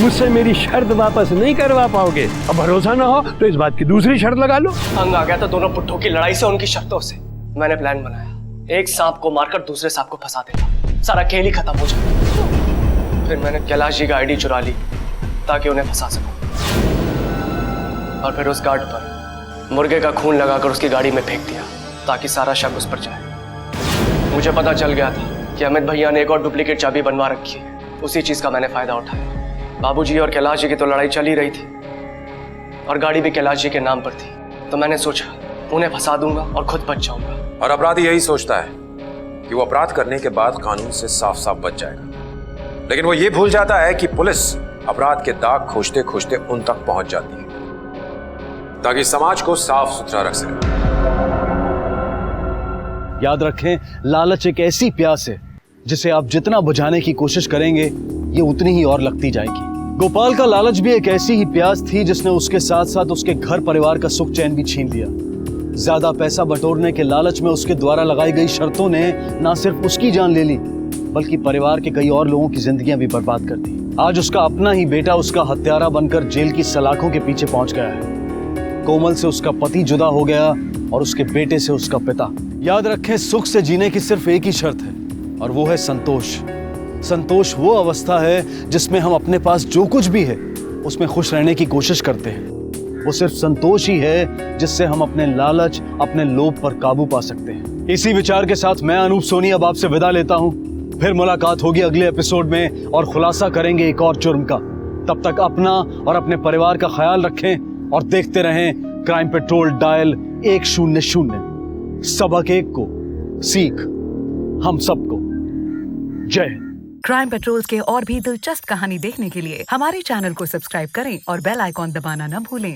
मुझसे मेरी शर्त वापस नहीं करवा पाओगे? अब भरोसा ना हो तो इस बात की दूसरी शर्त लगा लो। तंग आ गया था दोनों पुट्ठों की लड़ाई से, उनकी शर्तों से। मैंने प्लान बनाया, एक सांप को मारकर दूसरे सांप को फंसा देता, सारा खेल ही खत्म हो जाए। फिर मैंने कैलाश जी का आईडी चुरा ली ताकि उन्हें फंसा सकूं, और फिर उस गार्ड पर मुर्गे का खून लगाकर उसकी गाड़ी में फेंक दिया ताकि सारा शक उस पर जाए। मुझे पता चल गया था कि अमित भैया ने एक और डुप्लीकेट चाबी बनवा रखी है, उसी चीज का मैंने फायदा उठाया। बाबूजी और कैलाश जी की तो लड़ाई चल ही रही थी और गाड़ी भी कैलाश जी के नाम पर थी, तो मैंने सोचा उन्हें फंसा दूंगा और खुद बच जाऊंगा। और अपराधी यही सोचता है कि वो अपराध करने के बाद कानून से साफ साफ बच जाएगा, लेकिन वो ये भूल जाता है कि पुलिस अपराध के दाग खोजते खोजते उन तक पहुंच जाती है ताकि समाज को साफ सुथरा रख सके। याद रखें, लालच एक ऐसी प्यास है जिसे आप जितना बुझाने की कोशिश करेंगे ये उतनी ही और लगती जाएगी। गोपाल का लालच भी एक ऐसी ही प्यास थी जिसने उसके साथ साथ उसके घर परिवार का सुख चैन भी छीन लिया। ज्यादा पैसा बटोरने के लालच में उसके द्वारा लगाई गई शर्तों ने न सिर्फ उसकी जान ले ली बल्कि परिवार के कई और लोगों की जिंदगियां भी बर्बाद कर दी। आज उसका अपना ही बेटा उसका हत्यारा बनकर जेल की सलाखों के पीछे पहुंच गया है। कोमल से उसका पति जुदा हो गया और उसके बेटे से उसका पिता। याद रखें, सुख से जीने की सिर्फ एक ही शर्त है और वो है संतोष। संतोष वो अवस्था है जिसमें हम अपने पास जो कुछ भी है उसमें खुश रहने की कोशिश करते हैं। वो सिर्फ संतोष ही है जिससे हम अपने लालच, अपने लोभ पर काबू पा सकते हैं। इसी विचार के साथ मैं अनूप सोनी अब आपसे विदा लेता हूं। फिर मुलाकात होगी अगले एपिसोड में और खुलासा करेंगे एक और जुर्म का। तब तक अपना और अपने परिवार का ख्याल रखें और देखते रहें क्राइम पेट्रोल डायल 100। सबक एक को, सीख हम सबको। जय हिंद। क्राइम पेट्रोल के और भी दिलचस्प कहानी देखने के लिए हमारे चैनल को सब्सक्राइब करें और बेल आइकॉन दबाना न भूलें।